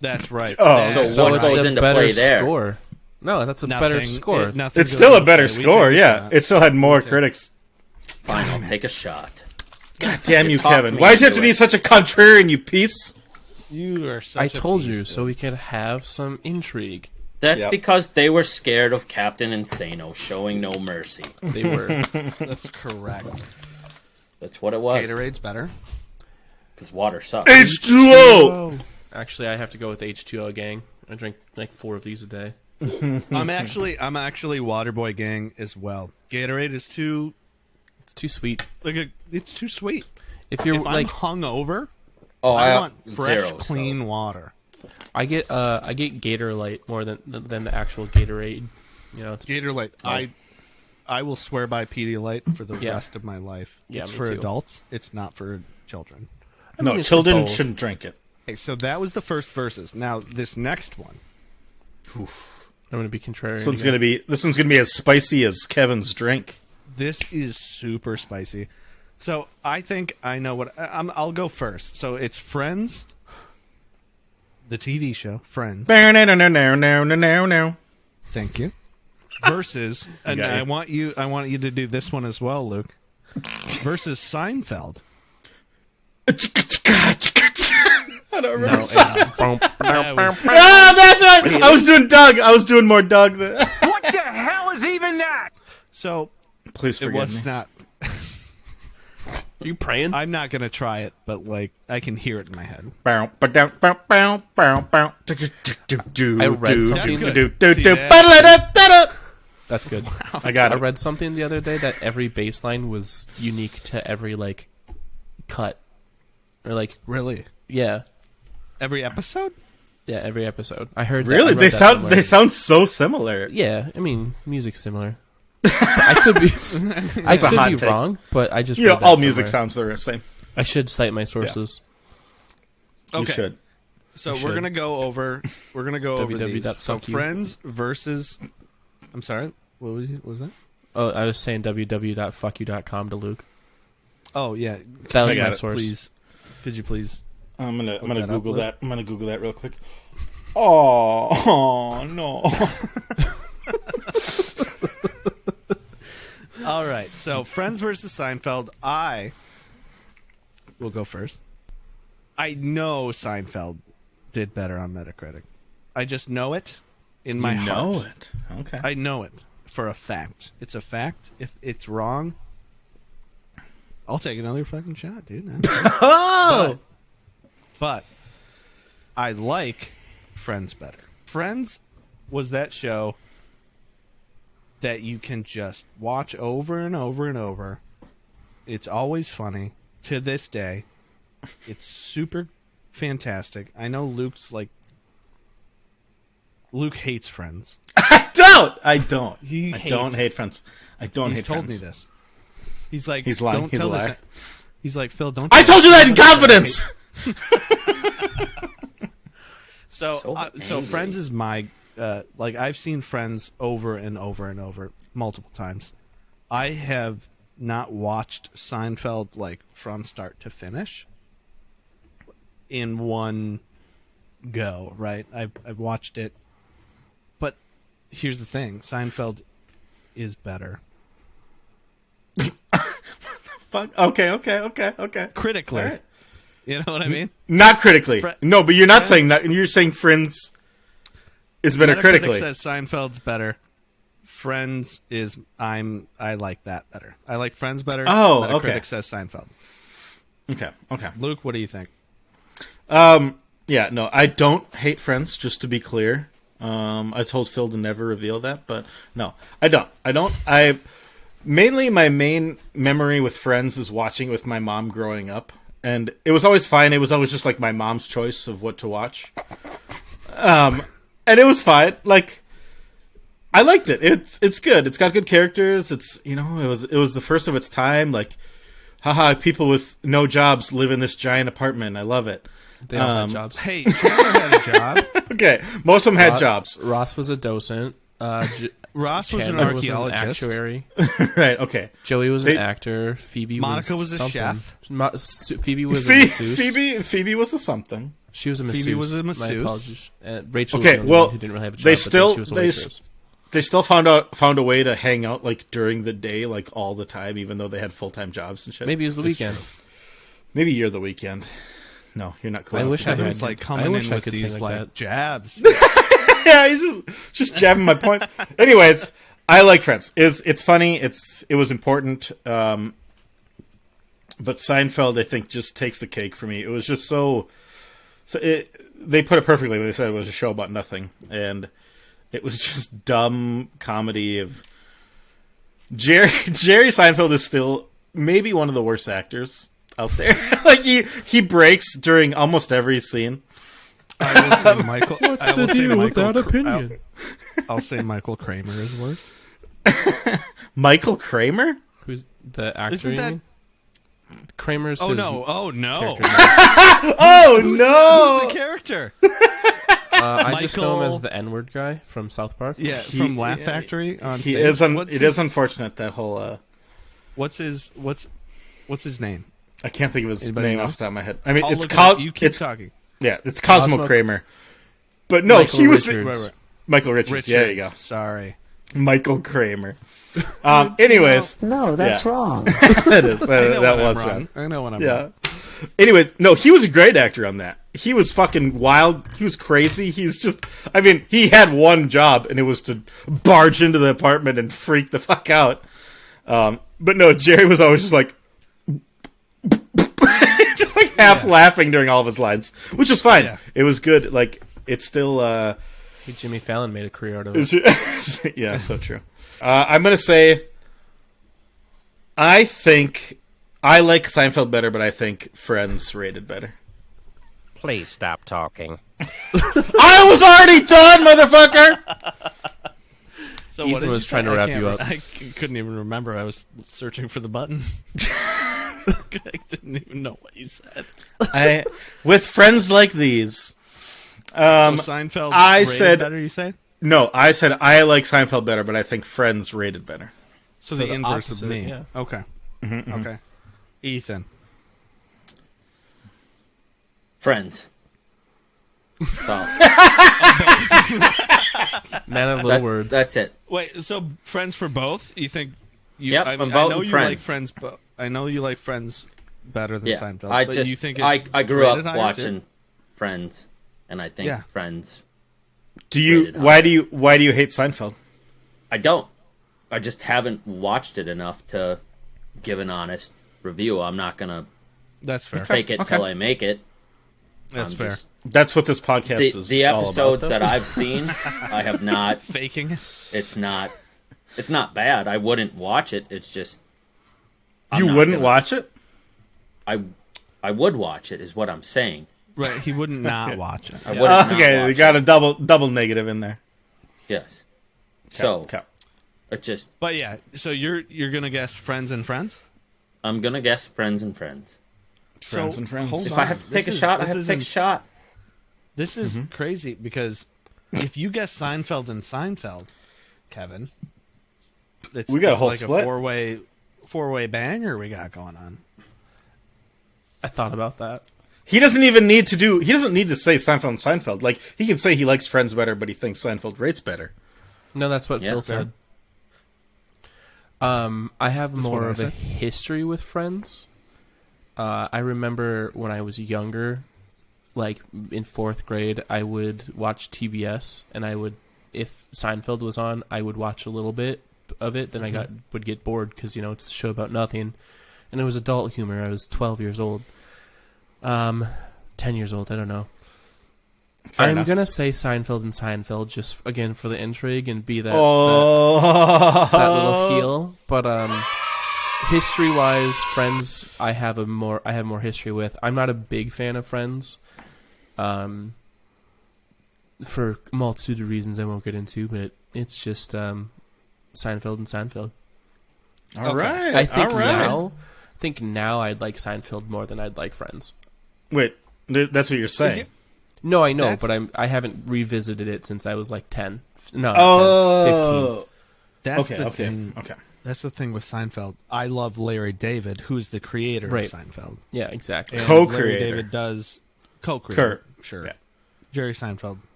That's right. Oh, That's so what right. goes a into better play there? score. No, that's a better Nothing. score. Nothing It's goes still a into better play. We score. take a Yeah, shot. it still had more critics. Fine, I'll take a shot. God damn you, talked Kevin! me Why'd you have to into be it. such a contrarian, you piece? You are such I a told piece you, of- so we could have some intrigue. That's Yep. because they were scared of Captain Insano showing no mercy. They were. That's correct. That's what it was. Gatorade's better. Because water sucks. H2O. Actually, I have to go with H2O, gang. I drink like 4 of these a day. I'm actually Waterboy gang as well. Gatorade is too It's too sweet. it's too sweet. If you're If like, I'm hungover, Oh, I want fresh, zero, so- clean water. I get Gator Light more than the actual Gatorade. You know, it's, Gatorade, I will swear by Pedialyte for the Yeah. rest of my life. Yeah, it's me for too. adults. It's not for children. mean, No, it's children both. shouldn't drink it. Okay, so that was the first verses. Now this next one. I'm going to be contrarian. This one's again. gonna be as spicy as Kevin's drink. This is super spicy. So I think I know what I'll go first. So it's Friends, the TV show Friends. No. Thank you. Versus, and got you. I want you to do this one as well, Luke. Versus Seinfeld. I don't remember. No, it's boom, That was- That's right. I was doing Doug. I was doing more Doug. What the hell is even that? So Please it forgive me. was not. Are you praying? I'm not gonna try it, but like I can hear it in my head. I read something. That's good. I got I it. read something the other day that every bass line was unique to every like cut, or like Really? yeah, Every episode? every episode. I heard. Really? That, I read They that sound somewhere. they sound so similar. Yeah, I mean, music's similar. I could be, I a could hot be take. wrong, but I just You know, read that all music somewhere. sounds the same. I should cite my sources. You should. So You we're should. gonna go over. We're gonna go over these. So www.fuckyou. Friends versus. I'm sorry. What was that? Oh, I was saying www.fuckyou.com to Luke. Oh yeah. That was I got my it. source. Please. Could you please? I'm gonna that up, Google Luke? that. I'm gonna Google that real quick. Oh no. All right. So Friends versus Seinfeld. I will go first. I know Seinfeld did better on Metacritic. I just know it in my heart. know it. Okay. I know it for a fact. It's a fact. If it's wrong, I'll take another fucking shot, dude. Oh. But I like Friends better. Friends was that show that you can just watch over and over and over. It's always funny to this day. It's super fantastic. I know Luke hates Friends. I don't. I don't hates hate Friends. I don't He's hate told Friends. me this. He's like, He's lying. Don't He's a tell this- liar. He's like, Phil, don't. I told you that in confidence. So angry. Friends is my like I've seen Friends over and over and over multiple times. I have not watched Seinfeld like from start to finish in one go, right? I've watched it. But here's the thing, Seinfeld is better. Fuck. Okay. Critically. All right. You know what I mean? Not critically. Fri- No, but you're not saying that. You're saying Friends is better Metacritic critically. says Seinfeld's better. Friends is I like that better. I like Friends better. Oh, Metacritic okay. says Seinfeld. Okay. Luke, what do you think? Yeah, no, I don't hate Friends, just to be clear. I told Phil to never reveal that, but no, I don't. I've mainly my main memory with Friends is watching it with my mom growing up, and it was always fine. It was always just like my mom's choice of what to watch. And it was fine. Like I liked it. It's good. It's got good characters. It's it was the first of its time. Like, haha, people with no jobs live in this giant apartment. I love it. They all had jobs. Hey, Chandler had a job. Okay, most of them had jobs. Ross was a docent. Ross was an Chandler archaeologist. was an actuary. Right. Okay. Joey was an actor. Phoebe Monica was a something. chef. Phoebe was a masseuse. Phoebe was a something. She was a masseuse. Phoebe was a My masseuse. apologies. Rachel Okay, was the only well, one who didn't really have a job. they but still she was a waitress. they still found a way to hang out like during the day, like all the time, even though they had full-time jobs and shit. Maybe it was the weekend. Maybe you're the weekend. No, you're not cool. I wish I Kevin's had. like I coming wish in I with could these sing like that. jabs. Yeah, he's just jabbing my point. Anyways, I like Friends. It's funny. It was important. But Seinfeld, I think, just takes the cake for me. It was just they put it perfectly when they said it was a show about nothing, and it was just dumb comedy of Jerry Seinfeld is still maybe one of the worst actors out there. Like he breaks during almost every scene. I will say Michael. I will say Michael. Without opinion? I'll say Michael Kramer is worse. Michael Kramer? Who's the actor? Isn't you that- mean? Kramer's. Oh his no! Oh no! character name. Oh Who's no! the character? I just know him Michael- as the N-word guy from South Park. Yeah, from Laugh Factory on He stage. is. What's It his- is unfortunate that whole. What's his name? I can't think of his Anybody name know? off the top of my head. I mean, I'll it's look it up. Cos. You keep It's talking. yeah, it's Cosmo Cosmo- Kramer. But no, Michael he was Richards. Right. Michael Richards. Richards. Yeah, there you go. Sorry. Michael Kramer. Anyways, No, that's Yeah. wrong. that is I know that when was I'm wrong. wrong. I know when I'm Yeah. wrong. Anyways, no, he was a great actor on that. He was fucking wild. He was crazy. He's just, I mean, he had one job, and it was to barge into the apartment and freak the fuck out. But no, Jerry was always just like, just like half laughing during all of his lines, which is fine. Yeah. It was good. Like, it's still, Jimmy Fallon made a career out of it. yeah, so true. I'm going to say, I think I like Seinfeld better, but I think Friends rated better. Please stop talking. I was already done, motherfucker! So Ethan what did was you trying say? to I wrap can't you re- up. couldn't even remember. I was searching for the button. I didn't even know what you said. With friends like these. So Seinfeld I rated said- better, you say? No, I said I like Seinfeld better, but I think Friends rated better. So, So the the inverse opposite, of me. yeah. Okay. Okay. Ethan. Friends. So, Man of little words. that's it. Wait, so Friends for both? You think you Yep, I, I'm I know voting you Friends. like Friends I know you like Friends better than Yeah, Seinfeld. I but just you think I grew up rated higher, watching too? Friends, and I think Yeah. Friends. Do you Rated why do you hate Seinfeld? I don't. I just haven't watched it enough to give an honest review. I'm not gonna That's fair. fake it till I make it. That's I'm fair. just- That's what this podcast is. the all episodes about, that I've seen, I have not. Faking. It's not bad. I wouldn't watch it. It's just I'm you not wouldn't gonna- watch it? I would watch it. Is what I'm saying. Right, he wouldn't not watch it. I wouldn't not Okay, we watch got it. a double negative in there. Yes. So Okay. it just But yeah, so you're gonna guess Friends and Friends? I'm gonna guess Friends and Friends. Friends So, and Friends. hold If on. I have to take a This is- shot, I this have to is take a in- shot. This is crazy because if you guess Seinfeld and Seinfeld, Kevin, We got a it's whole like split. a four-way banger we got going on. I thought about that. He doesn't need to say Seinfeld and Seinfeld. Like, he can say he likes Friends better, but he thinks Seinfeld rates better. No, that's what Yeah, Phil fair. said. I have more what I of a said. history with Friends. I remember when I was younger, like in 4th grade, I would watch TBS, and I would, if Seinfeld was on, I would watch a little bit of it. Then I would get bored because it's a show about nothing, and it was adult humor. I was 12 years old, 10 years old. I don't know. Fair I'm enough. gonna say Seinfeld and Seinfeld just again for the intrigue and be that that little heel. But history wise, Friends I have more history with. I'm not a big fan of Friends. for a multitude of reasons I won't get into, but it's just Seinfeld and Seinfeld. All right. I think now I'd like Seinfeld more than I'd like Friends. Wait, that's what you're saying? No, I know, but I haven't revisited it since I was like 10. No, 10, 15. That's the okay, thing. okay. That's the thing with Seinfeld. I love Larry David, who's the creator of Seinfeld. Yeah, exactly. And Co-creator. Larry David does co-creator. Sure. Yeah. Jerry Seinfeld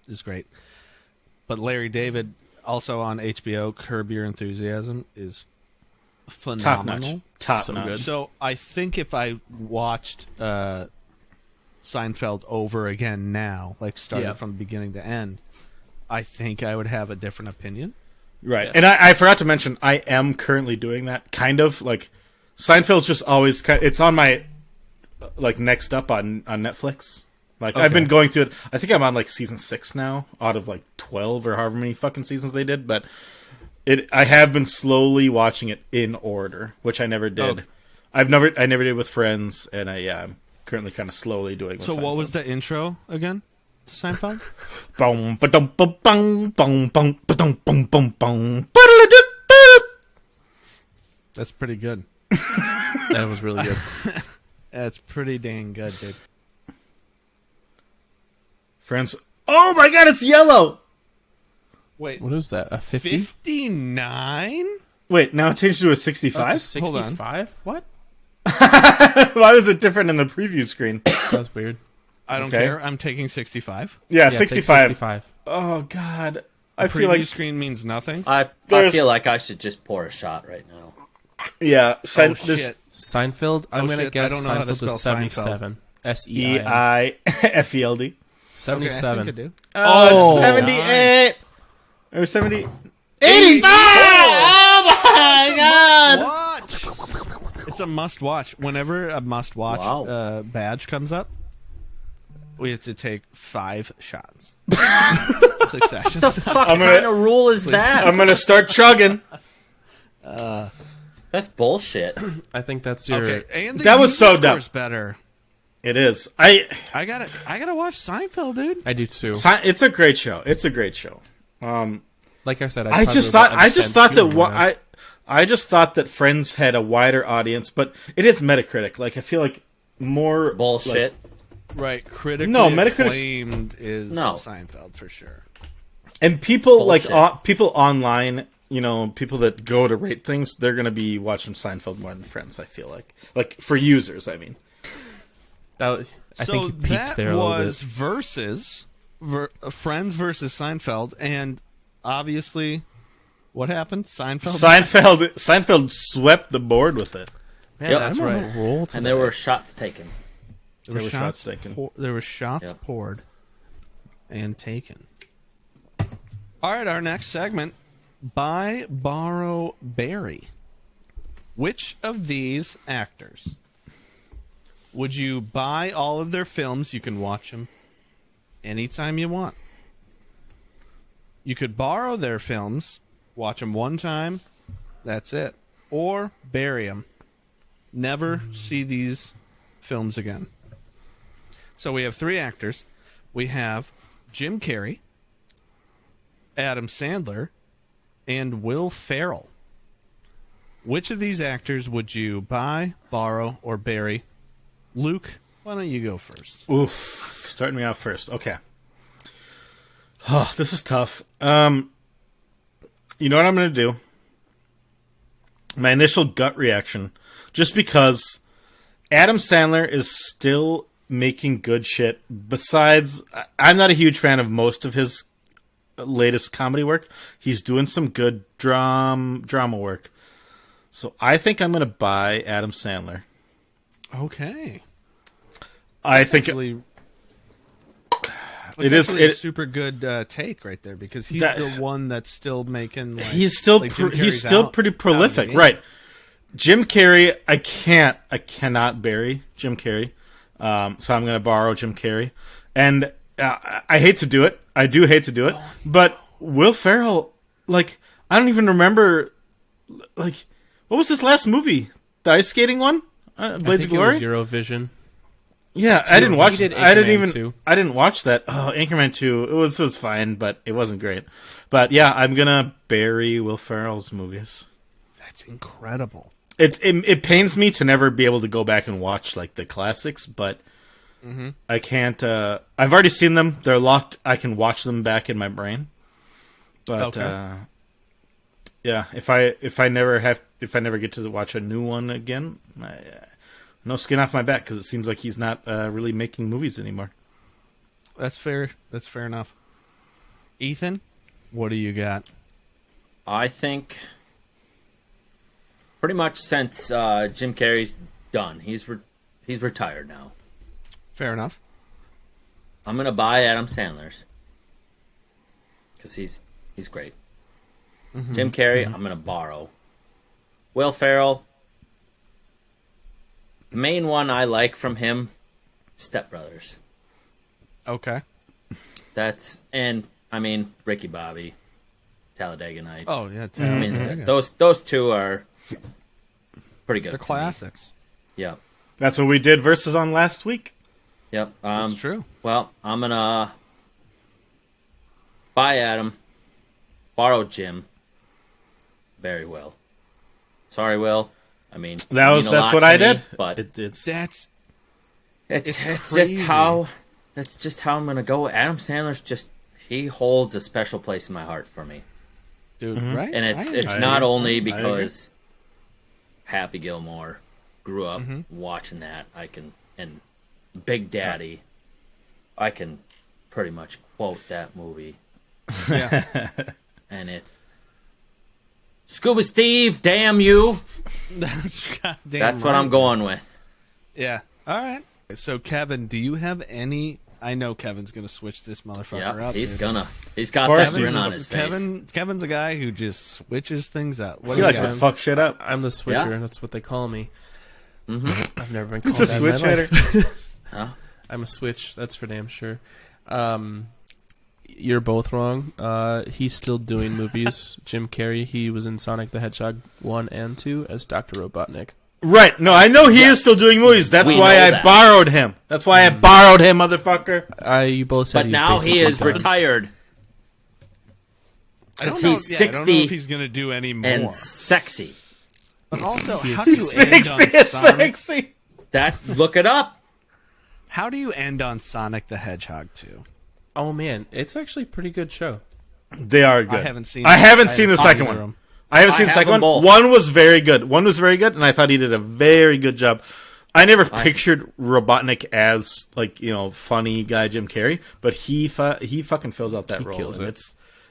is great. But Larry David, also on HBO, Curb Your Enthusiasm, is phenomenal. Top notch. Good. So I think if I watched Seinfeld over again now, like started from beginning to end, I think I would have a different opinion. Right. Yes. And I forgot to mention, I am currently doing that, kind of. Like, Seinfeld's just always... It's on my, like, next up on Netflix. Like, I've been going through it. I think I'm on, like, season 6 now, out of, like, 12 or however many fucking seasons they did. But I have been slowly watching it in order, which I never did. I never did with Friends, and I'm currently kind of slowly doing with Seinfeld. What was the intro again to Seinfeld? Boom, ba-dum, ba-bum, boom, boom, ba-dum, boom, boom, boom. That's pretty good. That was really good. That's pretty dang good, dude. Friends. Oh my god, it's yellow! Wait, What is that? A 50? 59? Wait, now it changed to a 65? That's a Hold on. 65? What? Why was it different in the preview screen? That's weird. I don't Okay. care. I'm taking 65. Yeah, take 65. 65. Oh god. I Preview feel like screen means nothing. I There's- feel like I should just pour a shot right now. yeah, Oh, shit. Seinfeld, I'm going to shit, guess I don't know how to Seinfeld is spell 77. S-E-I-N. EIFELD. Okay, I 77. think I do. Oh, 78 or 70 85. Oh my god. Watch. It's a must watch. Whenever a must watch Wow. badge comes up, we have to take 5 shots. Succession. What kind of rule is that? I'm going to start chugging. That's bullshit. I think that's your... Okay, and the That was so user dumb. score's better. It is. I gotta watch Seinfeld, dude. I do too. It's a great show. It's a great show. Like I said, I just thought that Friends had a wider audience, but it is Metacritic. Like I feel like more Bullshit. Right, critically No, Metacritic's- acclaimed is No. Seinfeld for sure. and people Bullshit. like people online, you know, people that go to rate things, they're going to be watching Seinfeld more than Friends. I feel like for users, I mean. I think you peaked there a little was bit. versus Friends versus Seinfeld, and obviously, what happened? Seinfeld swept the board with it. Man, Yep. that's I'm right. Roll And there were shots taken. There were shots taken. There were shots Yep. poured and taken. All right, our next segment: buy, borrow, bury. Which of these actors would you buy all of their films? You can watch them anytime you want. You could borrow their films, watch them one time, that's it. Or bury them. Never see these films again. So we have 3 actors. We have Jim Carrey, Adam Sandler, and Will Ferrell. Which of these actors would you buy, borrow, or bury? Luke, why don't you go first? Oof, starting me out first. Okay. Oh, this is tough. You know what I'm going to do? My initial gut reaction, just because Adam Sandler is still making good shit. Besides, I'm not a huge fan of most of his latest comedy work. He's doing some good drama work. So I think I'm going to buy Adam Sandler. Okay. I think Actually, it is a super good take right there, because he's That- the one that's still making. Like, he's still like Jim he's Carrey's still out pretty of the prolific, game. right? Jim Carrey, I cannot bury Jim Carrey, so I'm going to borrow Jim Carrey, and I hate to do it. I do hate to do it, but Will Ferrell, like, I don't even remember, like, what was his last movie? The ice skating one, I Blades of think it was Glory. Eurovision. Yeah, I didn't watch. He did I didn't Anchorman even. 2. I didn't watch that. Oh, Anchorman 2. It was fine, but it wasn't great. But yeah, I'm gonna bury Will Ferrell's movies. That's incredible. It pains me to never be able to go back and watch like the classics, but I can't. I've already seen them. They're locked. I can watch them back in my brain. But yeah, if I never get to watch a new one again, no skin off my back because it seems like he's not really making movies anymore. That's fair. That's fair enough. Ethan, what do you got? I think pretty much since Jim Carrey's done, he's retired now. Fair enough. I'm gonna buy Adam Sandler's because he's great. Jim Carrey, I'm gonna borrow. Will Ferrell, the main one I like from him, Step Brothers. Okay. Ricky Bobby, Talladega Nights. Oh yeah. I mean, those two are pretty good. They're classics. Yep. That's what we did versus on last week. Yep. That's true. Well, I'm gonna buy Adam, borrow Jim. Very well. Sorry, Will. I mean, That's what I did. But it's just how I'm gonna go. Adam Sandler's he holds a special place in my heart for me, Dude. Right. and it's not only because Happy Gilmore grew up watching that. And Big Daddy, I can pretty much quote that movie. Yeah. And Scuba Steve, damn you. That's what I'm going with. Yeah. All right. So, Kevin, do you have any... I know Kevin's going to switch this motherfucker up. He's dude. gonna. He's got that grin on his face. Kevin's a guy who just switches things up. He likes to fuck shit up. I'm the switcher. Yeah. That's what they call me. I've never been He's called a that in switch my hitter. life. Huh? I'm a switch. That's for damn sure. You're both wrong. He's still doing movies. Jim Carrey, he was in Sonic the Hedgehog 1 and 2 as Dr. Robotnik. Right. No, I know he is still doing movies. That's why I borrowed him. That's why I borrowed him, motherfucker. You both said But now he is retired. Because he's 60 I don't know if he's going to do any more. and sexy. But also, how do you end 60 on and Sonic? sexy. Look it up. How do you end on Sonic the Hedgehog 2? Oh man, it's actually a pretty good show. They are good. I haven't seen the second either of one. them. I haven't seen the second one. both. One was very good, and I thought he did a very good job. I never pictured Robotnik as funny guy Jim Carrey, but he fucking fills out that role, kills and it.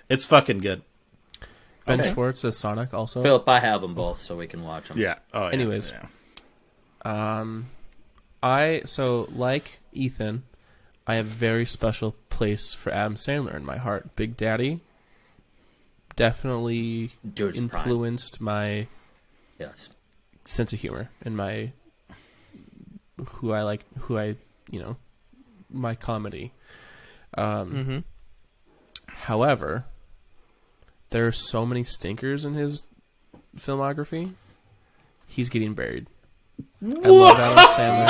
it's fucking good. Ben Schwartz as Sonic also. Philip, I have them both so we can watch them. Yeah. Oh, yeah. Anyways. Yeah. Like Ethan, I have a very special place for Adam Sandler in my heart. Big Daddy definitely Dude's influenced my Yes. sense of humor and my my comedy. However, there are so many stinkers in his filmography. He's getting buried. I love Adam Sandler.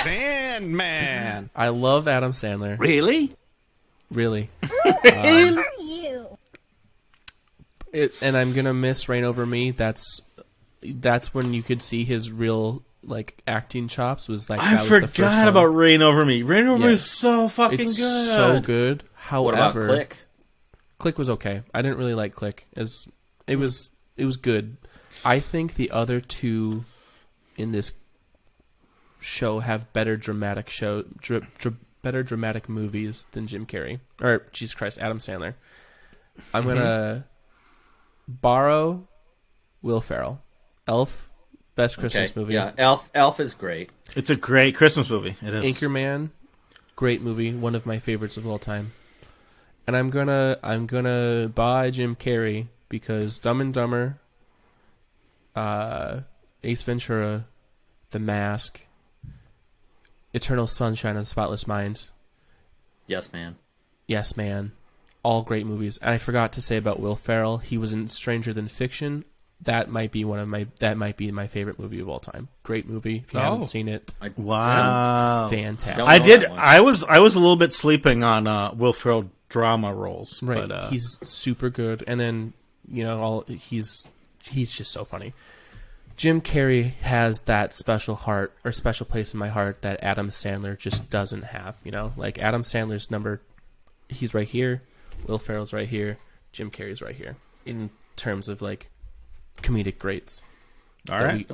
Sandman. I love Adam Sandler. Really? Really. And I'm gonna miss Reign Over Me. That's when you could see his real acting chops. I forgot about Reign Over Me. Reign Over Me is so fucking it's good. so good. What However, about Click? Click was okay. I didn't really like Click. It was good. I think the other two in this show have better dramatic movies than Jim Carrey or Jesus Christ, Adam Sandler. I'm gonna borrow Will Ferrell. Elf, best Christmas movie. Yeah, Elf is great. It's a great Christmas movie. It is. Anchorman, great movie, one of my favorites of all time. And I'm gonna buy Jim Carrey because Dumb and Dumber, Ace Ventura, The Mask, Eternal Sunshine of the Spotless Mind, Yes, man. Yes Man, all great movies. And I forgot to say about Will Ferrell, he was in Stranger Than Fiction. that might be my favorite movie of all time. Great movie. If you haven't seen it, Wow, fantastic. I did. I was a little bit sleeping on Will Ferrell drama roles, Right, but he's super good, and then he's just so funny. Jim Carrey has that special place in my heart that Adam Sandler just doesn't have. Like Adam Sandler's he's right here, Will Ferrell's right here, Jim Carrey's right here in terms of like comedic greats. all right.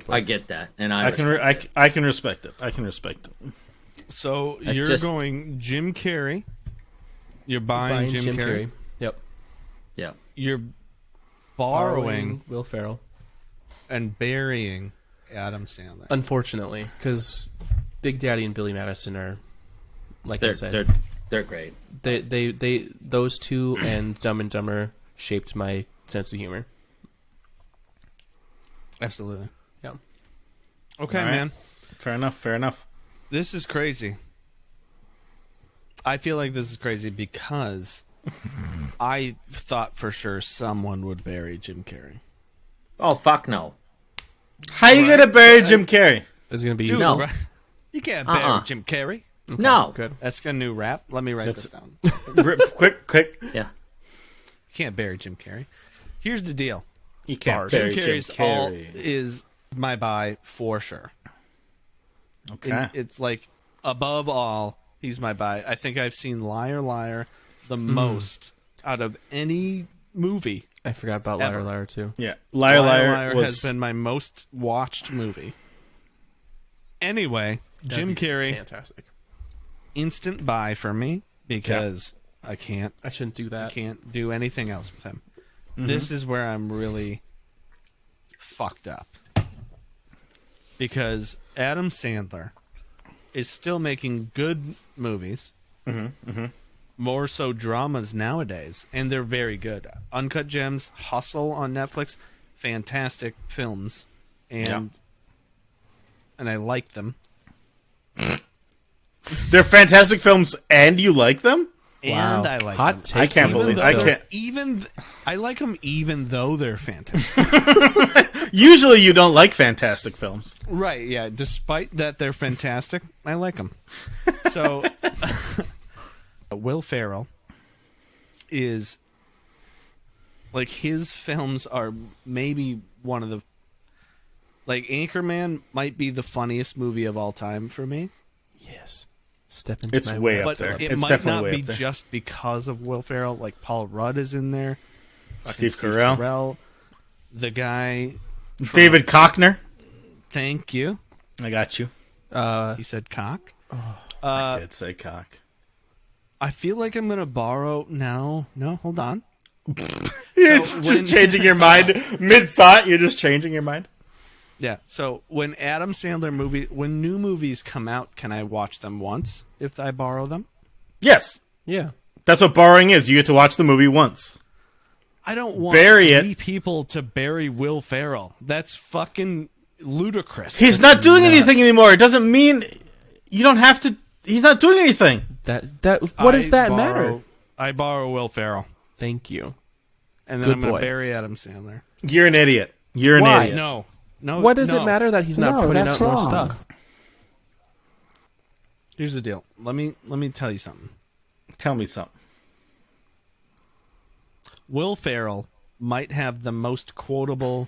I get that, and I can respect it. I can respect it. So you're going Jim Carrey. You're buying Jim Carrey. Yep. Yeah. You're borrowing Will Ferrell. and burying Adam Sandler. Unfortunately, because Big Daddy and Billy Madison are, like I said, they're great. They those two and Dumb and Dumber shaped my sense of humor. Absolutely. Yeah. Okay, All right. man. Fair enough. This is crazy. I feel like this is crazy because I thought for sure someone would bury Jim Carrey. Oh fuck no! How you gonna bury Jim Carrey? It's gonna be Dude, No. right? You can't bury Jim Carrey. Okay, No. good. That's a new rap. Let me write this down. quick. Yeah. You can't bury Jim Carrey. Here's the deal. You can't Jim bury Jim Carrey's all Carrey. is my buy for sure. Okay. It's like above all, he's my buy. I think I've seen Liar Liar the most out of any movie. I forgot about Ever. Liar Liar too. Yeah, Liar has been my most watched movie. Anyway, Jim Carrey, Fantastic. instant buy for me because I can't I shouldn't do that. do anything else with him. This is where I'm really fucked up. Because Adam Sandler is still making good movies. More so dramas nowadays, and they're very good. Uncut Gems, Hustle on Netflix, fantastic films, and I like them. They're fantastic films, and you like them? And I like Hot them. take. I can't Even believe. though- I can't. I like them even though they're fantastic. Usually, you don't like fantastic films. Right, yeah. Despite that they're fantastic, I like them. So, Will Ferrell is, like, his films are maybe one of the, like, Anchorman might be the funniest movie of all time for me. Yes. Step into It's my way world. up But there. it It's might definitely not way be up there. just because of Will Ferrell. Like, Paul Rudd is in there. Fucking Steve Carell. The guy, David Koechner. thank you. I got you. He said cock. I did say cock. I feel like I'm gonna borrow. No, hold on. It's just changing your mind mid thought. You're just changing your mind. Yeah. So when when new movies come out, can I watch them once if I borrow them? Yes, Yeah. that's what borrowing is. You get to watch the movie once. I don't want Bury three people to bury Will Ferrell. That's fucking ludicrous. He's not doing anything anymore. It doesn't mean you don't have to. He's not doing anything. What does that matter? I borrow Will Ferrell, Thank you. and then Good I'm gonna boy. bury Adam Sandler. You're an idiot. You're an Why? idiot. No. What does no. it matter that he's not putting out more stuff? Here's the deal. Let me tell you something. Tell me something. Will Ferrell might have the most quotable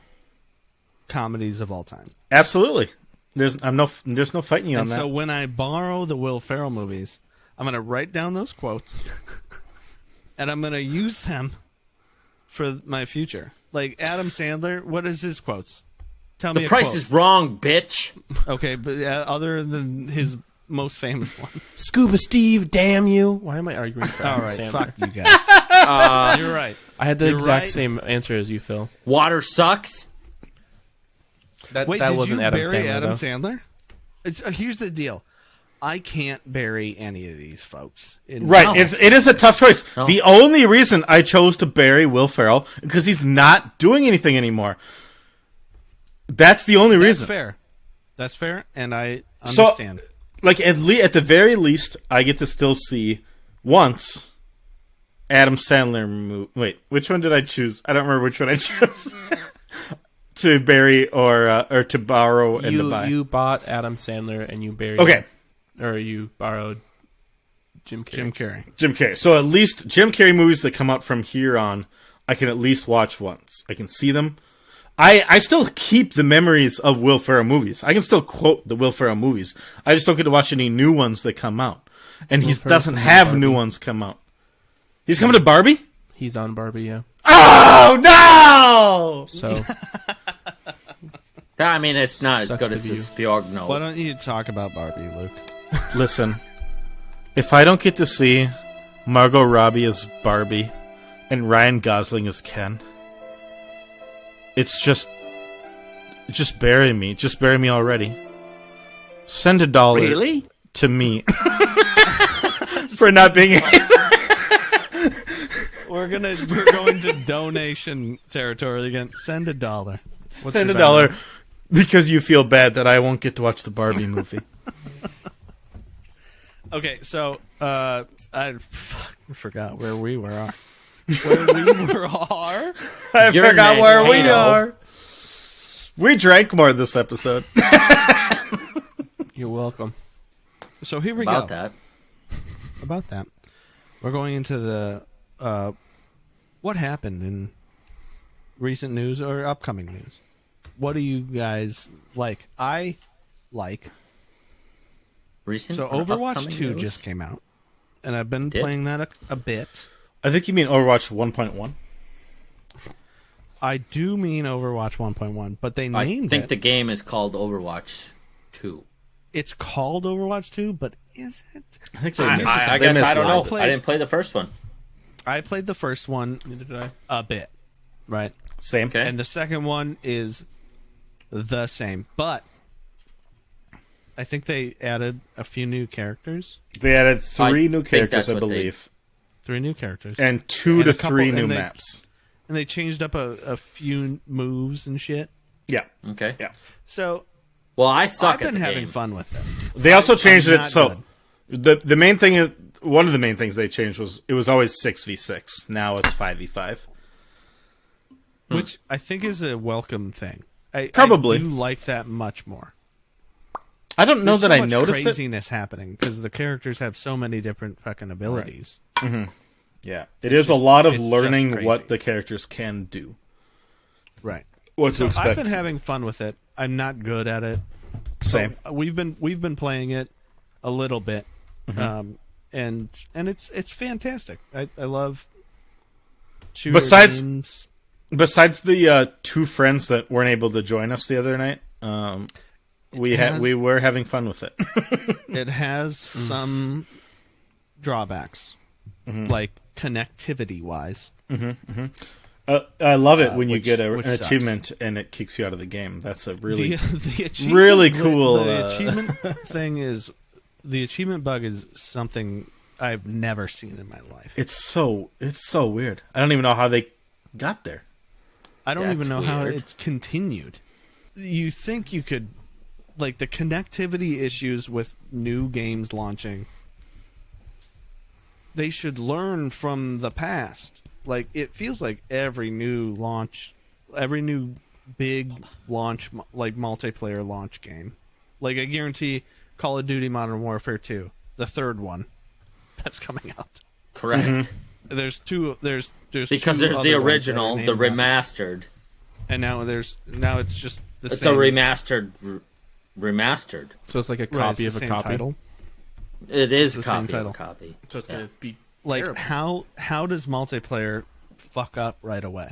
comedies of all time. Absolutely. There's no fighting you on And that. so when I borrow the Will Ferrell movies, I'm going to write down those quotes, and I'm going to use them for my future. Like Adam Sandler, what is his quotes? Tell me The a price quote. is wrong, bitch. Okay, but other than his most famous one. Scuba Steve, damn you! Why am I arguing for All Adam right, Sandler? fuck you guys. You're right. I had the You're exact right. same answer as you, Phil. Water sucks. That Wait, that did wasn't you Adam bury Sandler. Adam though. Sandler? Here's the deal. I can't bury any of these folks. Right. No. It is a tough choice. No. The only reason I chose to bury Will Ferrell because he's not doing anything anymore. That's the only That's reason. fair. That's fair, and I So, understand. like at the very least, I get to still see once Adam Sandler movie. Wait, which one did I choose? I don't remember which one I chose. To bury or to borrow and to buy. You bought Adam Sandler and you buried. Okay. Or you borrowed Jim Carrey. Jim Carrey. So at least Jim Carrey movies that come out from here on, I can at least watch once. I can see them. I still keep the memories of Will Ferrell movies. I can still quote the Will Ferrell movies. I just don't get to watch any new ones that come out. And he doesn't have new ones come out. He's coming to Barbie? He's on Barbie, yeah. Oh, no! So, I mean, it's not as Sucks good to as be the you. Spiorg note. Why don't you talk about Barbie, Luke? Listen, if I don't get to see Margot Robbie as Barbie and Ryan Gosling as Ken, it's just bury me. Just bury me already. Send $1 Really? to me for not being We're going to donation territory again. Send $1. Send $1 because you feel bad that I won't get to watch the Barbie movie. Okay, so I forgot where we were. Where we were are? I You're forgot an where we Halo. are. We drank more this episode. you're welcome. So here we About go. that. About that. We're going into the what happened in recent news or upcoming news. What do you guys like? I like. Recent So or Overwatch upcoming 2 news? just came out, and I've been Did? playing that a bit. I think you mean Overwatch 1.1. I do mean Overwatch 1.1, but they I named think it. the game is called Overwatch 2. It's called Overwatch 2, but is it? I think they I they guess I don't know. misled. I didn't play the first one. I played the first one Neither did I. a bit, right? Same. Okay. And the second one is the same, but I think they added a few new characters. They added 3 I new think characters, that's I what they- believe, 3 new characters. and 2 And to a couple- 3 new and they- maps. And they changed up a few moves and shit. Yeah. Okay. Yeah. So Well, I suck I've been at the having game. fun with it. They also changed I'm it not so the main thing, one of the main things they changed was it was always 6v6. Now it's 5v5. Which I think is a welcome thing. Probably. I do like that much more. I don't know There's that so I much noticed it. craziness happening because the characters have so many different fucking abilities. Yeah, it is a lot of it's just learning crazy. what the characters can do. Right. What to So expect. I've been having fun with it. I'm not good at it. Same. We've been playing it a little bit, Mm-hmm. and it's fantastic. I love shooter Besides- games. Besides the 2 friends that weren't able to join us the other night, we were having fun with it. It has some drawbacks, like connectivity wise. I love it when you which- get an which sucks. achievement and it kicks you out of the game. That's a really The achievement, really cool, The achievement thing is the achievement bug is something I've never seen in my life. it's so weird. I don't even know how they got there. I don't That's even know how weird. it's continued. You think you could, like the connectivity issues with new games launching. They should learn from the past. Like it feels like every new big launch, like multiplayer launch game. Like I guarantee Call of Duty Modern Warfare 2, the third one that's coming out. Correct. There's two. There's Because two there's the other ones that are original, the named after. remastered. And now it's just the It's same. a remastered. So it's like a Right, copy it's of the a same copy. title. It is a It's the same copy of a title. copy. So it's Yeah. gonna be Like terrible. how does multiplayer fuck up right away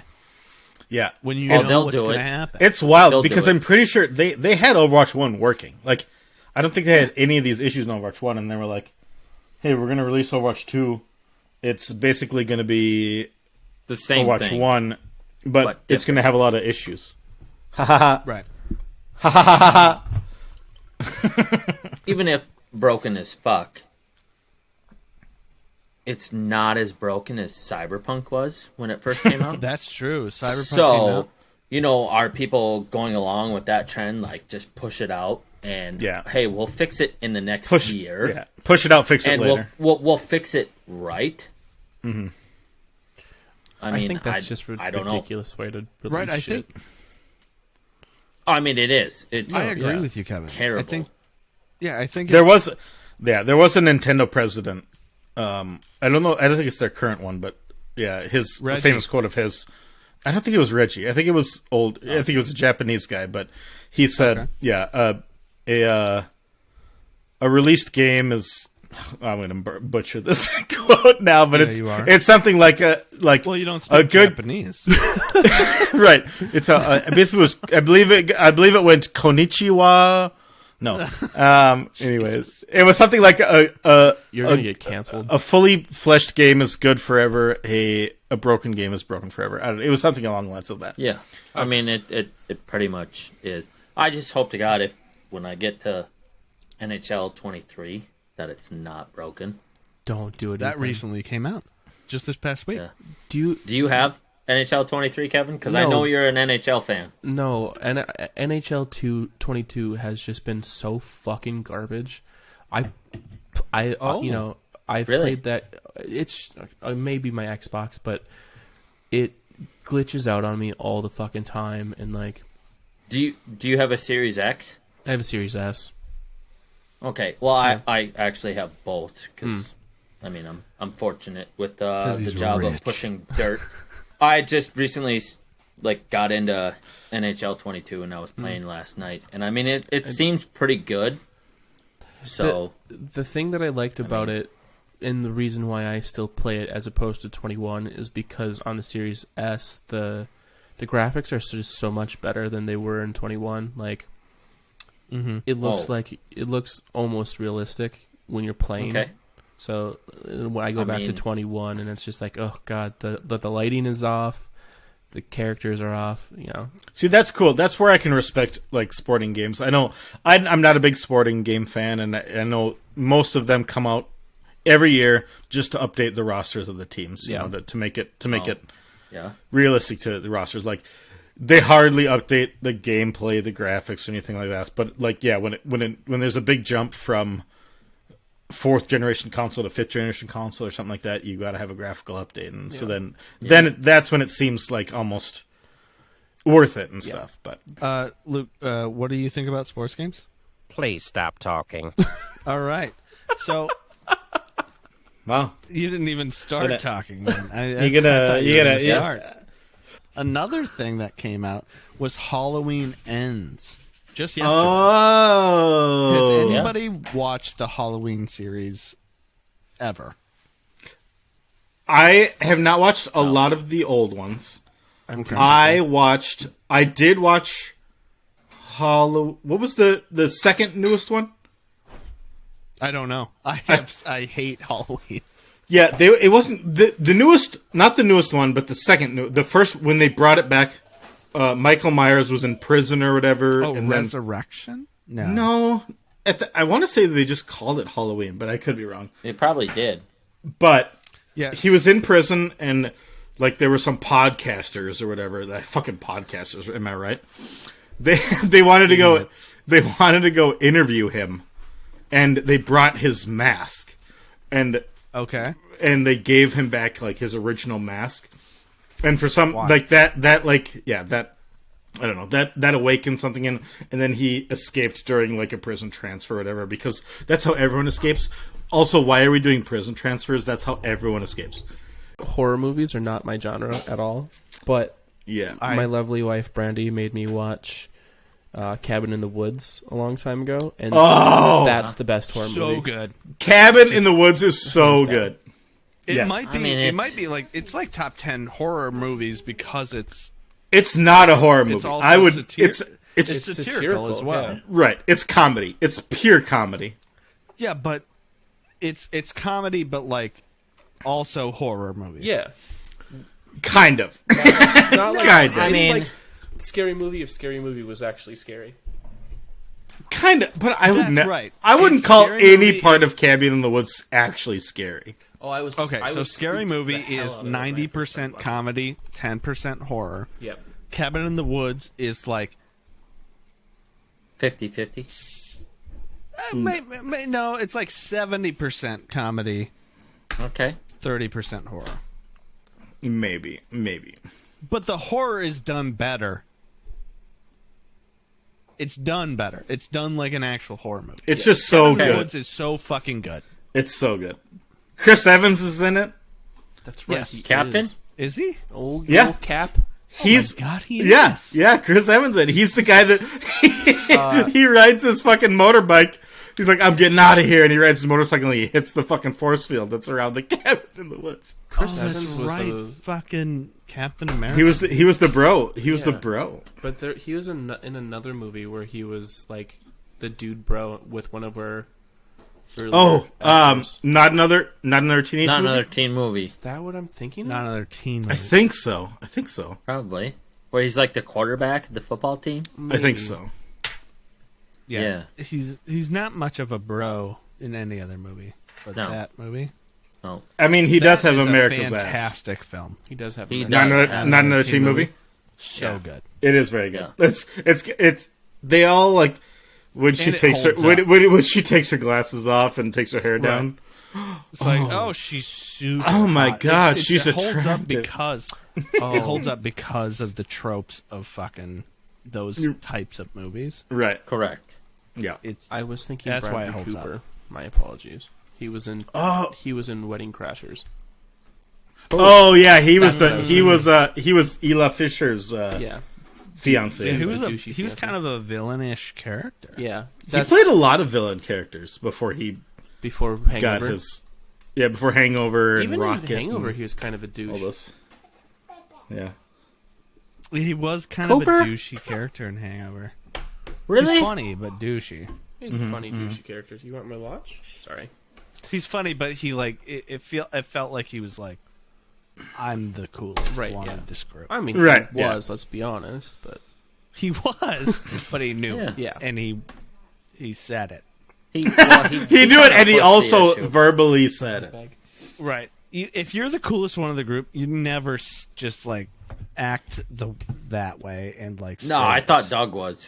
Yeah, when you Oh, know they'll what's do going to it. happen? it's wild They'll do because it. I'm pretty sure they had Overwatch 1 working. Like, I don't think they had any of these issues in Overwatch 1, and they were like, "Hey, we're going to release Overwatch 2. It's basically going to be The same Overwatch thing. 1, but But it's going to have a lot of issues." Ha ha ha! Right. Ha ha ha ha! Even if broken as fuck, it's not as broken as Cyberpunk was when it first came out. That's true. Cyberpunk came So, out. are people going along with that trend? Like, just push it out and, Yeah. hey, we'll fix it in the next Push year. yeah, push it out, fix it And later. we'll fix it right. mean, think that's just I don't know. ridiculous way to release Right, I shit. think I mean, it is. It's I agree with you, Kevin. terrible. I think There was a Nintendo president. I don't know. I don't think it's their current one, but yeah, the Reggie. famous quote of his. I don't think it was Reggie. I think it was old. I think it was a Japanese guy, but he said, a released game is. I'm going to butcher this quote now, but you are. it's something like well, you don't speak Japanese. right. It's it was I believe it went konnichiwa. No. Anyways, it was something like You're gonna get canceled. a fully fleshed game is good forever. A broken game is broken forever. I don't know, it was something along the lines of that. Yeah. I mean, it pretty much is. I just hope to God if when I get to NHL 23 that it's not broken. Don't do it. That Ethan. recently came out, just this past week. Yeah. Do you have NHL 23, Kevin? Because I No. know you're an NHL fan. No, NHL 22 has just been so fucking garbage. I've Really? played that. It's maybe my Xbox, but it glitches out on me all the fucking time. And like, Do you have a Series X? I have a Series S. Okay, well, I actually have both because I mean I'm fortunate with the he's job rich. of pushing dirt. I just recently got into NHL 22 and I was playing last night, and I mean it seems pretty good. So The thing that I liked about it, and the reason why I still play it as opposed to 21, is because on the Series S the graphics are just so much better than they were in 21. Like. It looks almost realistic when you're playing. Okay. So when I go back to 21, and it's just like, oh god, the lighting is off, the characters are off. You know. See, that's cool. That's where I can respect like sporting games. I know I'm not a big sporting game fan, and I know most of them come out every year just to update the rosters of the teams. You know, to make it realistic to the rosters. Like. They hardly update the gameplay, the graphics, or anything like that. But like, yeah, when there's a big jump from 4th generation console to 5th generation console or something like that, you got to have a graphical update, and so then that's when it seems like almost worth it and stuff. But Luke, what do you think about sports games? Please stop talking. All right, so. Well, you didn't even start talking, man. You gotta start. Another thing that came out was Halloween Ends. Just yesterday. Oh. Has anybody watched the Halloween series ever? I have not watched a lot of the old ones. Okay. I did watch What was the second newest one? I don't know. I hate Halloween. Yeah, it wasn't the newest, not the newest one, but the first when they brought it back. Michael Myers was in prison or whatever. Oh, and Resurrection? No. I want to say they just called it Halloween, but I could be wrong. They probably did. But yes. He was in prison, and like there were some podcasters or whatever. Fucking podcasters, am I right? They wanted to go. They wanted to go interview him, and they brought his mask, and they gave him back like his original mask, and for some like that I don't know, that awakened something in, and then he escaped during like a prison transfer or whatever, because that's how everyone escapes. Also, why are we doing prison transfers? That's how everyone escapes. Horror movies are not my genre at all, but yeah, my lovely wife Brandy made me watch Cabin in the Woods a long time ago, and that's the best horror movie. So good. Cabin in the Woods is so good. It might be. It might be like it's like top 10 horror movies because it's not a horror movie. It's also it's satirical as well. Yeah. Right. It's comedy. It's pure comedy. Yeah, but it's comedy, but like also horror movie. Yeah, kind of. not like, kind of. I mean, like Scary Movie if Scary Movie was actually scary. Kind of, but I wouldn't. Right. I wouldn't call any part of Cabin in the Woods actually scary. Oh, I was okay. So Scary Movie the hell is out of it when I 90% comedy, 10% horror. Yep. Cabin in the Woods is like 50-50. No, it's like 70% comedy, Okay. 30% horror. Maybe. But the horror is done better. It's done better. It's done like an actual horror movie. It's just so The good. Woods is so fucking good. It's so good. Chris Evans is in it. That's right. Yes. He Captain? Is he? Old Yeah. Cap. He's God, he yeah, is. yeah. Chris Evans in. He's the guy that he rides his fucking motorbike. He's like, I'm getting out of here, and he rides his motorcycle and he hits the fucking force field that's around the cabin in the woods. Chris That's Evans was right. the. Fucking Captain America. He was the bro. He was the Yeah. bro. But he was in another movie where he was like the dude bro with one of our. Oh, not another teenage Not movie? another teen movie, Is that what I'm thinking? Not Of? another teen I movie. think so. probably. Where he's like the quarterback of the football team. I think so. Yeah. He's not much of a bro in any other movie, but No. that movie. No, I mean, he does That have is America's a ass. fantastic film. He does have. He an- does. Not another teen movie. So good. It is very good. Yeah. It's they all like when she And it takes her holds up. when she takes her glasses off and takes her hair down. It's like, oh, she's super. Oh my hot. God, It she's holds up attractive. because Oh. it holds up because of the tropes of fucking those types of movies. Right. correct. Yeah. It's I was thinking That's why Bradley it holds Cooper. up. My apologies. He was in. Oh. He was in Wedding Crashers. Oh yeah, he was That's he what I was he was Ela Fisher's Yeah. fiance. he the was douchey he was fiance. kind of a villainish character. Yeah. He That's played a lot of villain characters before he before got Hangover. his before Hangover and Even Rocket in Hangover, and he was kind of a douche. all this. Yeah. He was kind Cooper? of a douchey character in Hangover. Really? He's funny but douchey. He's a funny douchey character. You want my watch? Sorry. He's funny, but he like it felt like he was like, I'm the coolest Right, one yeah. of this group. I mean, Right, he yeah. was. Let's be honest, but He was, but he knew. Yeah. yeah. And he said it. He He knew it, kinda and he pushed the also issue. verbally said it. Right. If you're the coolest one of the group, you never just like act that way and like. No, say I it. thought Doug was.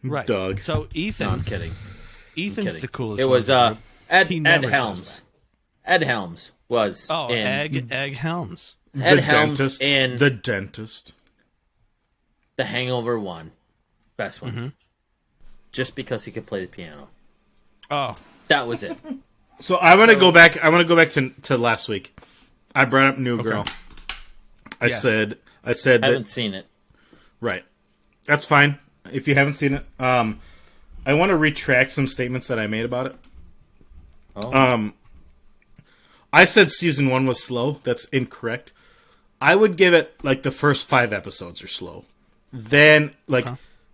right. Doug. So Ethan, No, I'm kidding. Ethan's Kidding. the coolest. It one was of the group. Ed He never says Helms. Ed Helms was. Oh, in, Egg Helms. Ed The Helms dentist. in The dentist. The Hangover 1. Best one. Mm-hmm. Just because he could play the piano. Oh, That was it. So I want to go back. I want to go back to last week. I brought up New Girl. I Yes. said Haven't that seen it. right. That's fine if you haven't seen it. I want to retract some statements that I made about it. Oh. I said season 1 was slow. That's incorrect. I would give it like the first 5 episodes are slow. Then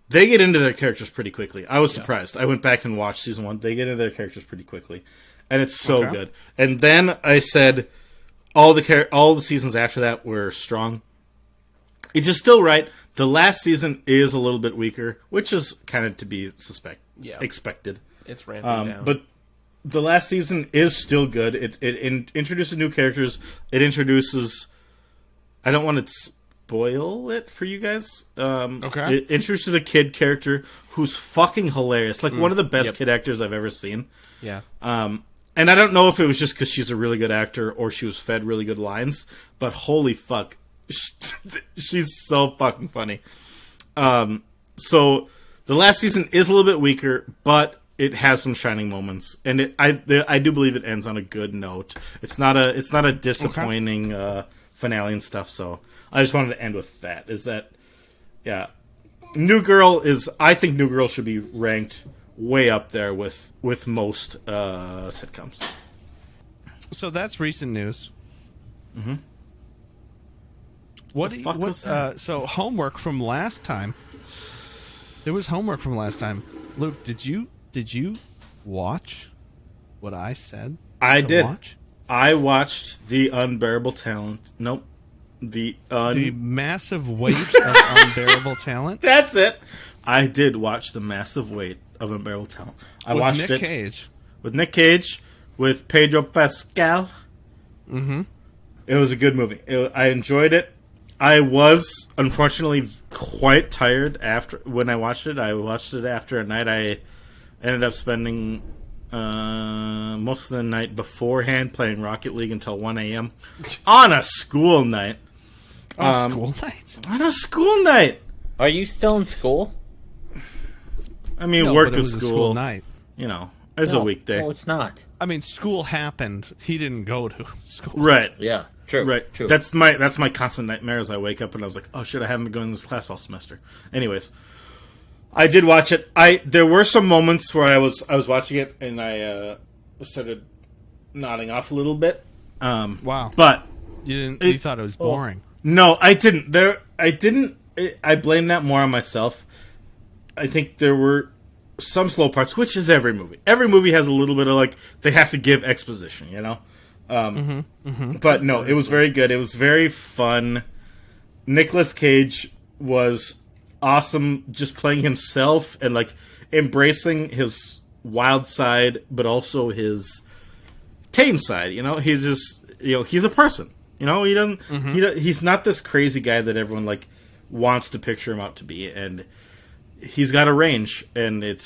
they get into their characters pretty quickly. I was surprised. I went back and watched season 1. They get into their characters pretty quickly, and it's so good. And then I said all the seasons after that were strong. It's just still right. The last season is a little bit weaker, which is kind of to be expected. It's ramping down. But the last season is still good. It introduces new characters. It introduces. I don't want to spoil it for you guys. Okay. It introduces a kid character who's fucking hilarious. Like one of the best kid actors I've ever seen. yeah. And I don't know if it was just because she's a really good actor or she was fed really good lines, but holy fuck, she's so fucking funny. So the last season is a little bit weaker, but it has some shining moments, and I do believe it ends on a good note. It's not a disappointing finale and stuff. So I just wanted to end with that. Is that New Girl is. I think New Girl should be ranked way up there with most sitcoms. so that's recent news. Mm-hmm. What The do you, fuck what, was that? So homework from last time. There was homework from last time. Luke, did you watch what I said? I to did. watch? I watched The Unbearable Talent. Nope. The massive weight of unbearable talent That's it. I did watch The Massive Weight of Unbearable Talent. I with watched Nick it Cage. with Nick Cage, with Pedro Pascal. Mm-hmm. It was a good movie. I enjoyed it. I was unfortunately quite tired when I watched it. I watched it after a night I ended up spending most of the night beforehand playing Rocket League until 1 a.m. on a school night. School night? On a school night! Are you still in school? I mean, No, work but it is was a school. night. You know, it's a weekday. No, it's not. I mean, school happened. He didn't go to school. Right. Yeah, true. Right. True. That's my constant nightmare as I wake up and I was like, oh shit, I haven't been going to this class all semester. Anyways, I did watch it. There were some moments where I was watching it and I started nodding off a little bit. Wow. But You thought it was boring. no, I didn't. I blame that more on myself. I think there were some slow parts, which is every movie. Every movie has a little bit of like they have to give exposition, you know. But no, it was very good. It was very fun. Nicolas Cage was awesome, just playing himself and like embracing his wild side, but also his tame side. You know, he's just he's a person. You know, he doesn't. He's not this crazy guy that everyone like wants to picture him out to be, and he's got a range, and it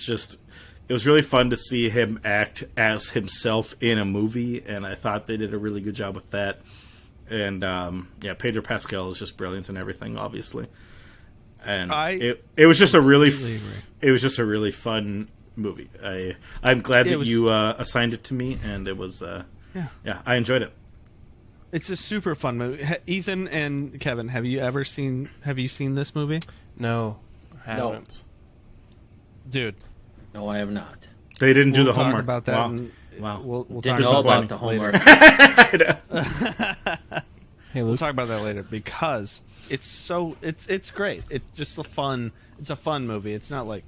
was really fun to see him act as himself in a movie, and I thought they did a really good job with that. And Pedro Pascal is just brilliant in everything, obviously. And it was just a really fun movie. I'm glad that you assigned it to me, and it was I enjoyed it. It's a super fun movie. Ethan and Kevin, have you seen this movie? No, I haven't. Dude. No, I have not. They didn't do the talk homework. about that. Wow. And Wow. We'll Didn't talk know about about the homework. Hey, We'll Luke. talk about that later because it's great. It's just a fun movie. It's not like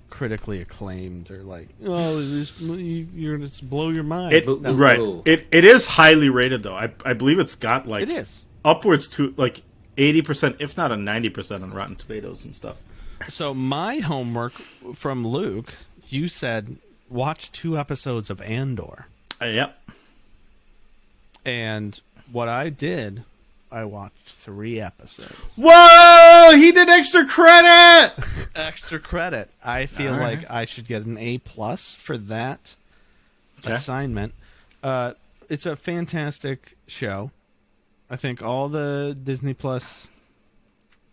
critically acclaimed or like you're gonna blow your mind. Right. It is highly rated though. I believe it's got like It is upwards to like 80%, if not a 90% on Rotten Tomatoes and stuff. So my homework from Luke, you said watch 2 episodes of Andor. Yep. And what I did, I watched 3 episodes. Whoa! He did extra credit! Extra credit. I feel like I should get an A+ for that assignment. It's a fantastic show. I think all the Disney Plus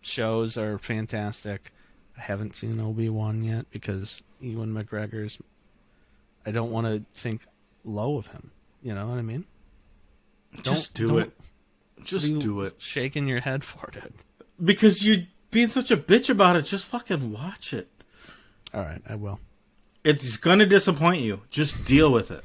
shows are fantastic. I haven't seen Obi-Wan yet because Ewan McGregor's... I don't want to think low of him. You know what I mean? Just do it. Just do it. Shaking your head for it. Because you're being such a bitch about it, just fucking watch it. All right, I will. It's going to disappoint you. Just deal with it.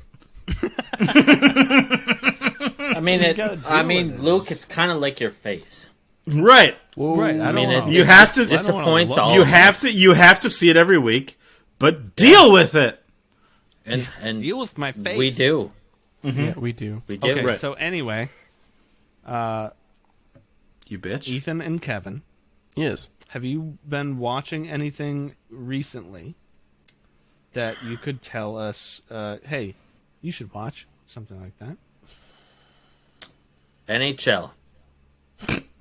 I mean, Luke, it's kind of like your face. Right. Right. I don't know. You have to disappoints all. You have to see it every week, but deal with it. And Deal with my face. we do. Mm-hmm. Yeah, we do. We do. Okay, Right. so anyway, You bitch. Ethan and Kevin, Yes. have you been watching anything recently that you could tell us, hey, you should watch something like that? NHL.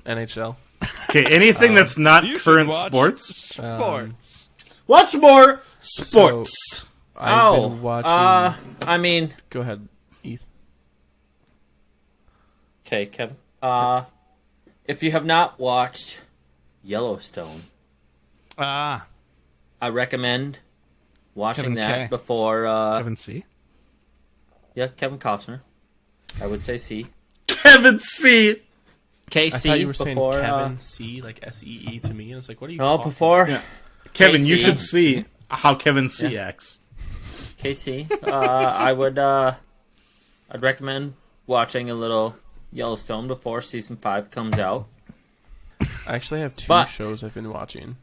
NHL. Okay, anything that's not You should current watch sports. Sports. Watch more sports. I've been watching. I mean, Go ahead, Eth. okay, Kevin. If you have not watched Yellowstone, Ah, I recommend watching Kevin that K. before. Kevin C. Yeah, Kevin Costner. I would say C. Kevin C. KC I thought you were saying before. Kevin C, like SEE to me, and it's like, what are you? No, talking before Yeah. Kevin, you KC. should see how Kevin C acts. KC. I'd recommend watching a little Yellowstone before season 5 comes out. I actually have 2 But- shows I've been watching.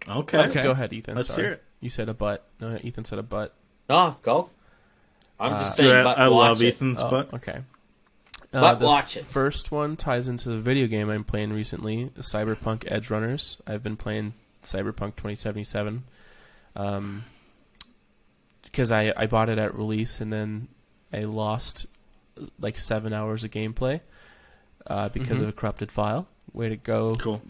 Okay. Go ahead, Ethan. Let's Sorry. hear it. You said a butt. No, Ethan said a butt. Oh, go. I'm just Dude, saying, but I watch love it. Ethan's Oh, butt. okay. But The watch it. First one ties into the video game I'm playing recently, Cyberpunk Edge Runners. I've been playing Cyberpunk 2077 because I bought it at release and then I lost like 7 hours of gameplay because of a corrupted file. Way to go. Cool.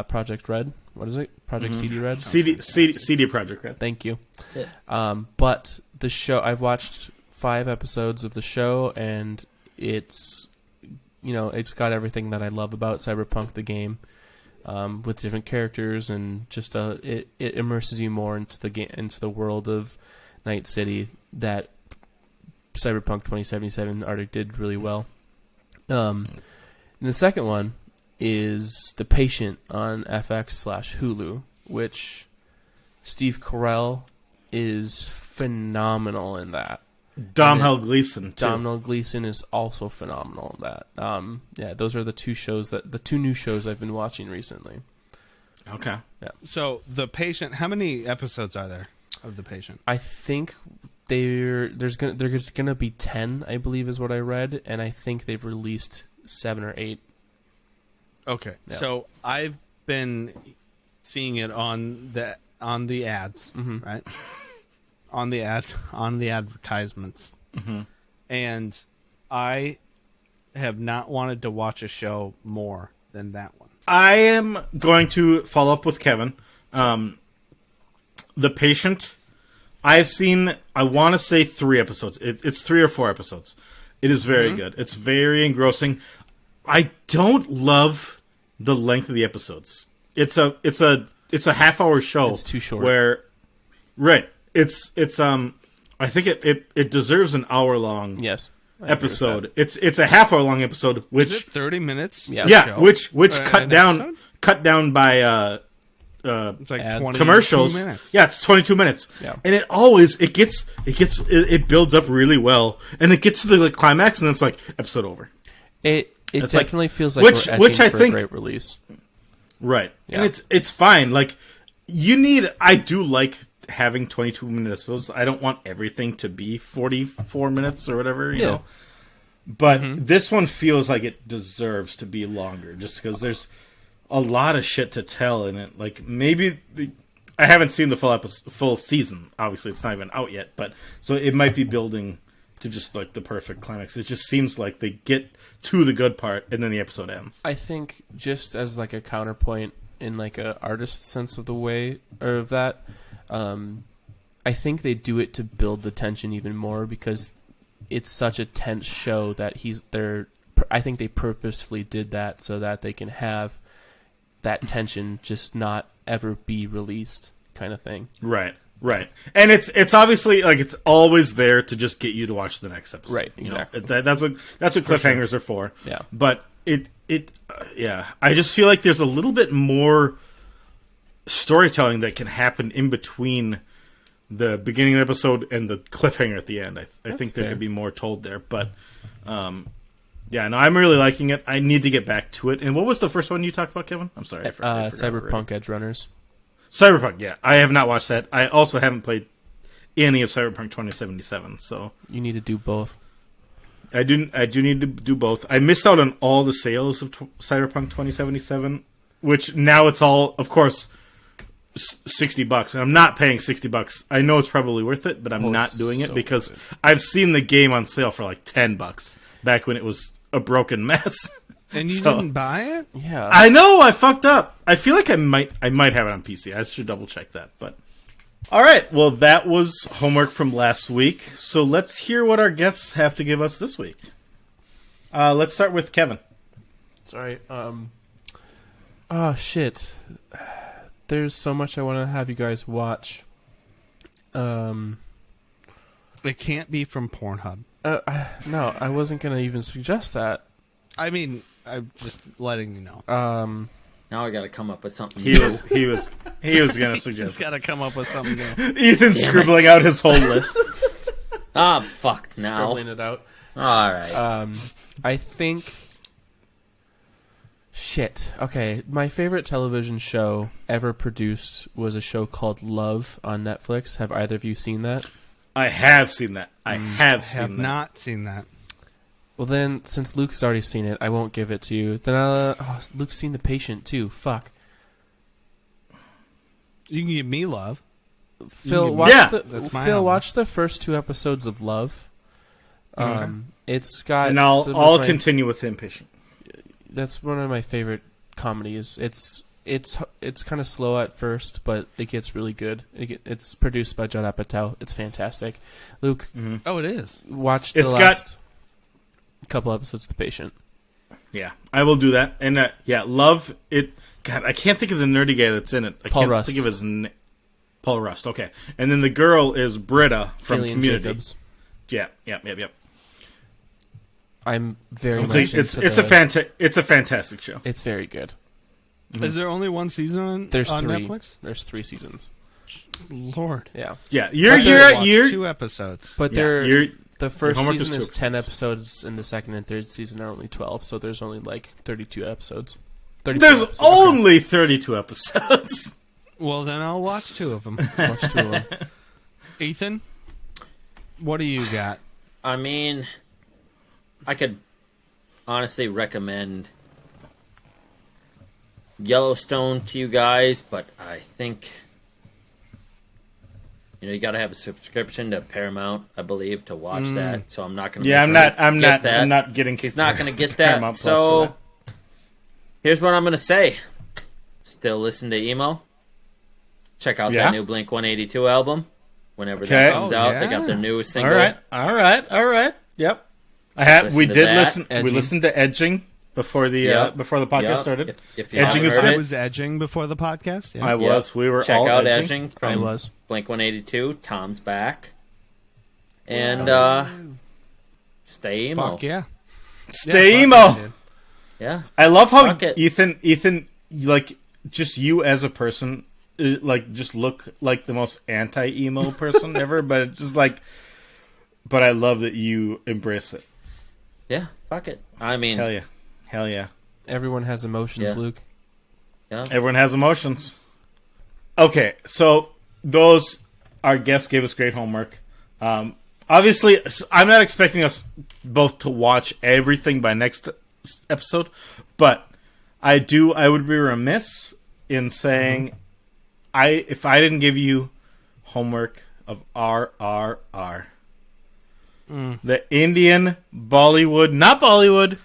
Project Red. What is it? Project CD Red? CD Projekt Red. Thank you. Yeah. But the show. I've watched 5 episodes of the show, and it's it's got everything that I love about Cyberpunk the game, with different characters, and just it immerses you more into the game, into the world of Night City that Cyberpunk 2077 already did really well. And the second one is The Patient on FX/Hulu, which Steve Carell is phenomenal in that. Domhnall Gleeson, too. Domhnall Gleeson is also phenomenal in that. Those are the two new shows I've been watching recently. Okay. Yeah. So, The Patient, how many episodes are there of The Patient? I think there's gonna be 10, I believe is what I read, and I think they've released 7 or 8. Okay. Yeah. So, I've been seeing it on the ads, right? on the advertisements. And I have not wanted to watch a show more than that one. I am going to follow up with Kevin. The Patient, I've seen, I want to say 3 episodes. It's 3 or 4 episodes. It is very good. It's very engrossing. I don't love the length of the episodes. It's a half-hour show. It's too short. Right. It's I think it deserves an hour-long Yes. episode. It's a half-hour-long episode, which Is it 30 minutes? Yeah. yeah, show? which An episode? cut down by It's like Ads. 22 commercials. minutes. Yeah, it's 22 minutes. Yeah. And it builds up really well, and it gets to the climax, and it's like episode over. It It's like- definitely feels like which- we're etching which I for think- a great release. Right. Yeah. And it's fine. Like I do like having 22-minute episodes. I don't want everything to be 44 minutes or whatever, you know. But this one feels like it deserves to be longer, just because there's a lot of shit to tell in it. Like, maybe I haven't seen the full season. Obviously, it's not even out yet, but so it might be building to just like the perfect climax. It just seems like they get to the good part and then the episode ends. I think just as like a counterpoint in like a artist sense of the way or of that, I think they do it to build the tension even more because it's such a tense show that I think they purposefully did that so that they can have that tension just not ever be released kind of thing. Right. And it's obviously like it's always there to just get you to watch the next episode. Right, you know? exactly. That's what cliffhangers are for. Yeah. But I just feel like there's a little bit more storytelling that can happen in between the beginning of the episode and the cliffhanger at the end. I think there fair. could be more told there, but yeah, no, I'm really liking it. I need to get back to it. And what was the first one you talked about, Kevin? I'm sorry, I forgot Cyberpunk already. Edge Runners. Cyberpunk, yeah. I have not watched that. I also haven't played any of Cyberpunk 2077, so You need to do both. I do need to do both. I missed out on all the sales of Cyberpunk 2077, which now it's all, of course, $60, and I'm not paying $60. I know it's probably worth it, but I'm not it's doing it so because good. I've seen the game on sale for like $10 back when it was a broken mess. And you So- didn't buy it? Yeah. I know I fucked up. I feel like I might have it on PC. I should double check that. But all right, well that was homework from last week. So let's hear what our guests have to give us this week. Let's start with Kevin. Sorry. Oh shit. There's so much I want to have you guys watch. It can't be from Pornhub. No, I wasn't gonna even suggest that. I mean, I'm just letting you know. Now I got to come up with something. He was going to He's suggest. got to come up with something new. Ethan's scribbling out his whole list. Fuck now. Scribbling it out. All right. I think. Shit. Okay, my favorite television show ever produced was a show called Love on Netflix. Have either of you seen that? I have seen that. I have seen Have that. not seen that. Well, then, since Luke has already seen it, I won't give it to you. Then Luke's seen The Patient too. Fuck. You can give me love. Phil, Yeah, watch that's my Phil, album. watch the first 2 episodes of Love. It's got. And I'll some of my- continue with Impatient. That's one of my favorite comedies. It's It's kind of slow at first, but it gets really good. It's produced by Judd Apatow. It's fantastic. Luke, Oh, it is. watch the It's last couple episodes of The Patient. Yeah, I will do that. And love it. God, I can't think of the nerdy guy that's in it. I Paul can't Rust. think of his name. Paul Rust. Okay, and then the girl is Britta from Gillian Community. Jacobs. Yeah. I'm very It's much a fantastic show. It's very good. Is there only one season on There's three. Netflix? There's 3 seasons. Lord. Yeah. Yeah, Watch you're 2 episodes. But you're the first homework is season 2 is 10 episodes. episodes, and the second and third season are only 12, so there's only like 32 episodes. 34 There's episodes. only 32 episodes. Well, then I'll watch 2 of them. Watch 2 of them. Ethan, what do you got? I mean, I could honestly recommend Yellowstone to you guys, but I think you got to have a subscription to Paramount, I believe, to watch that. So I'm not going to. Yeah, I'm not getting. He's not going to get that. Paramount Plus for So that. here's what I'm going to say. Still listen to emo. Check out that new Blink 182 album. Whenever that comes out, they got their new single. All right. Yep. We listened to Edging before the podcast started. If you Edging haven't is heard good. I was edging before the podcast. Yeah. I was. We were Check all out edging. Edging from was. Blink 182. Tom's back. And stay emo. Fuck yeah. Stay Yeah, emo. fuck yeah, dude. Yeah. I love how Fuck it. Ethan, like, just you as a person, like, just look like the most anti-emo person ever, but it's just like, but I love that you embrace it. Yeah. Fuck it. I mean, Hell yeah. Everyone has emotions, Yeah. Luke. yeah. Everyone has emotions. Okay, so our guests gave us great homework. Obviously, I'm not expecting us both to watch everything by next episode, but I would be remiss in saying if I didn't give you homework of RRR. The Indian Bollywood, not Bollywood.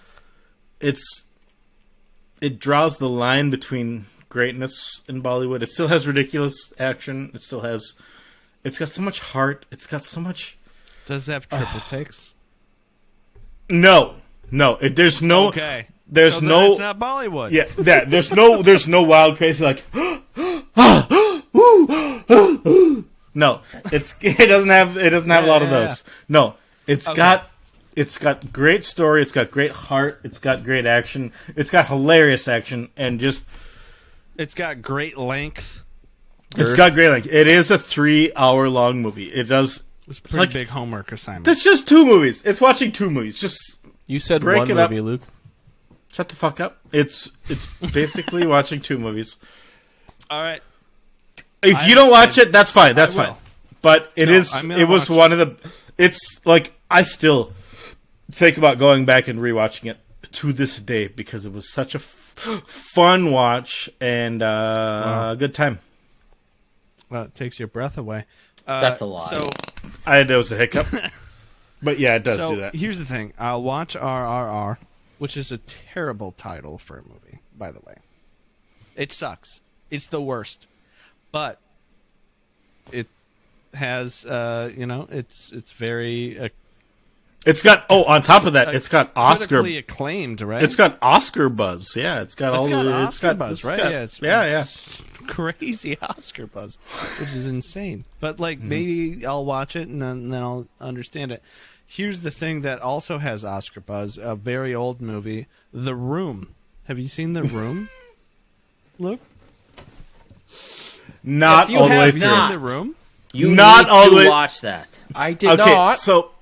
It draws the line between greatness and Bollywood. It still has ridiculous action. It's got so much heart. It's got so much. Does it have triple takes? No. There's no. Okay. There's So then no. it's not Bollywood. Yeah. There's no wild crazy like. No, it doesn't have a lot of those. No, it's got great story. It's got great heart. It's got great action. It's got hilarious action, and just It's got great length. it's got great. Like it is a 3-hour-long movie. It does. It's a pretty like- big homework assignment. That's just 2 movies. It's watching 2 movies. Just You said Break one it up. movie, Luke. shut the fuck up. It's basically watching 2 movies. All right. If you don't watch it, that's fine. That's will. fine. But I'm gonna it was watch one of the. It's like I still think about going back and rewatching it to this day because it was such a fun watch and good time. Well, it takes your breath away. That's a lie. So, There was a hiccup, but yeah, it does do that. here's the thing. I'll watch RRR, which is a terrible title for a movie, by the way. It sucks. It's the worst. But it has, it's very It's got on top of that, it's got Oscar. critically acclaimed, right? It's got Oscar buzz. Yeah, it's got all the Oscar buzz, right? Yeah, it's crazy Oscar buzz, which is insane. But maybe I'll watch it and then I'll understand it. Here's the thing that also has Oscar buzz: a very old movie, The Room. Have you seen The Room, Luke? Not you all the way have through. not- The Room. You Not need all the to way- watch that. I did Okay, not. so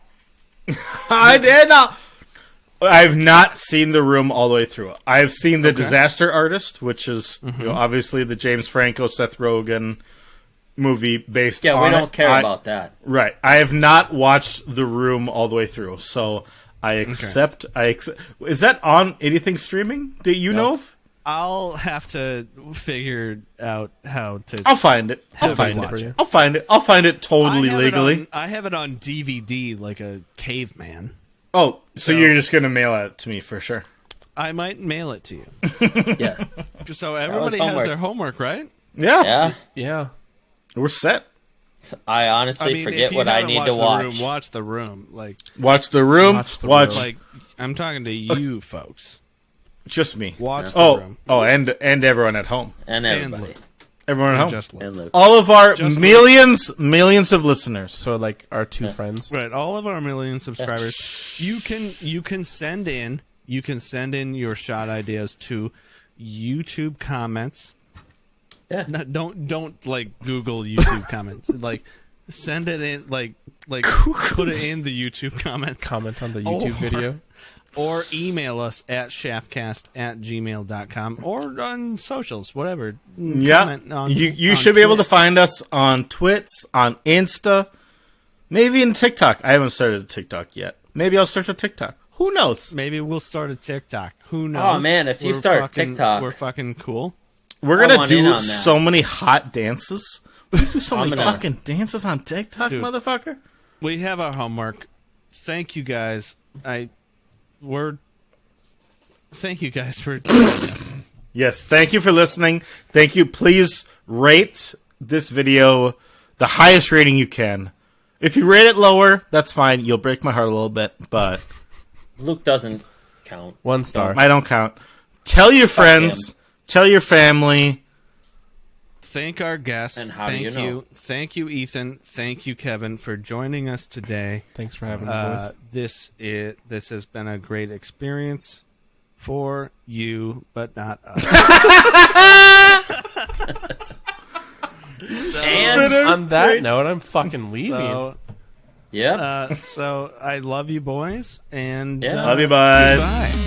I did not. I've not seen The Room all the way through. I've seen The Disaster Artist, which is obviously the James Franco, Seth Rogen movie based on Yeah, we it. don't care about that. Right. I have not watched The Room all the way through, so I accept. Is that on anything streaming that you know of? I'll have to figure out how to. I'll find it. I'll find watch it. it. I'll find it. I'll find it totally I have legally. I have it on DVD like a caveman. Oh, so you're just gonna mail it to me for sure. I might mail it to you. Yeah. So everybody has homework. their homework, right? Yeah, Yeah. Yeah. we're set. I honestly I mean, forget if you what I haven't need watched to The watch. Room, watch The Room. Like, Watch The Room. Watch The Watch Room. like I'm talking to you folks. just me. Watch The Oh, Room. and everyone at home. And everybody. Luke. Everyone at home. Just Luke. And Luke. All of our Just millions of listeners. So like our two friends. Right, all of our million subscribers. You can send in your shot ideas to YouTube comments. Yeah. No, don't like Google YouTube comments. Like send it in like put it in the YouTube comments Comment on the YouTube video. or email us at shafcast@gmail.com or on socials, whatever. Yeah, Comment on, you on should be able to Twitch. find us on Twits, on Insta, maybe in TikTok. I haven't started a TikTok yet. Maybe I'll start a TikTok. Who knows? Maybe we'll start a TikTok. Who knows? Oh, man, if you start TikTok- we're fucking cool. We're I gonna want in do on that. so many hot dances. We do so many gonna- fucking dances on TikTok, Dude. motherfucker. We have our homework. Thank you guys. Thank you guys for doing this. Yes, thank you for listening. Thank you. Please rate this video the highest rating you can. If you rate it lower, that's fine. You'll break my heart a little bit, but Luke doesn't count. 1 star. I don't count. Tell your friends. Tell your family. Thank our guests. And how do Thank you know? Thank you, Ethan. Thank you, Kevin, for joining us today. Thanks for having me, boys. This has been a great experience for you, but not us. And On that note, I'm fucking leaving. So, yeah. so I love you, boys, and Yeah. Love you, bud. goodbye.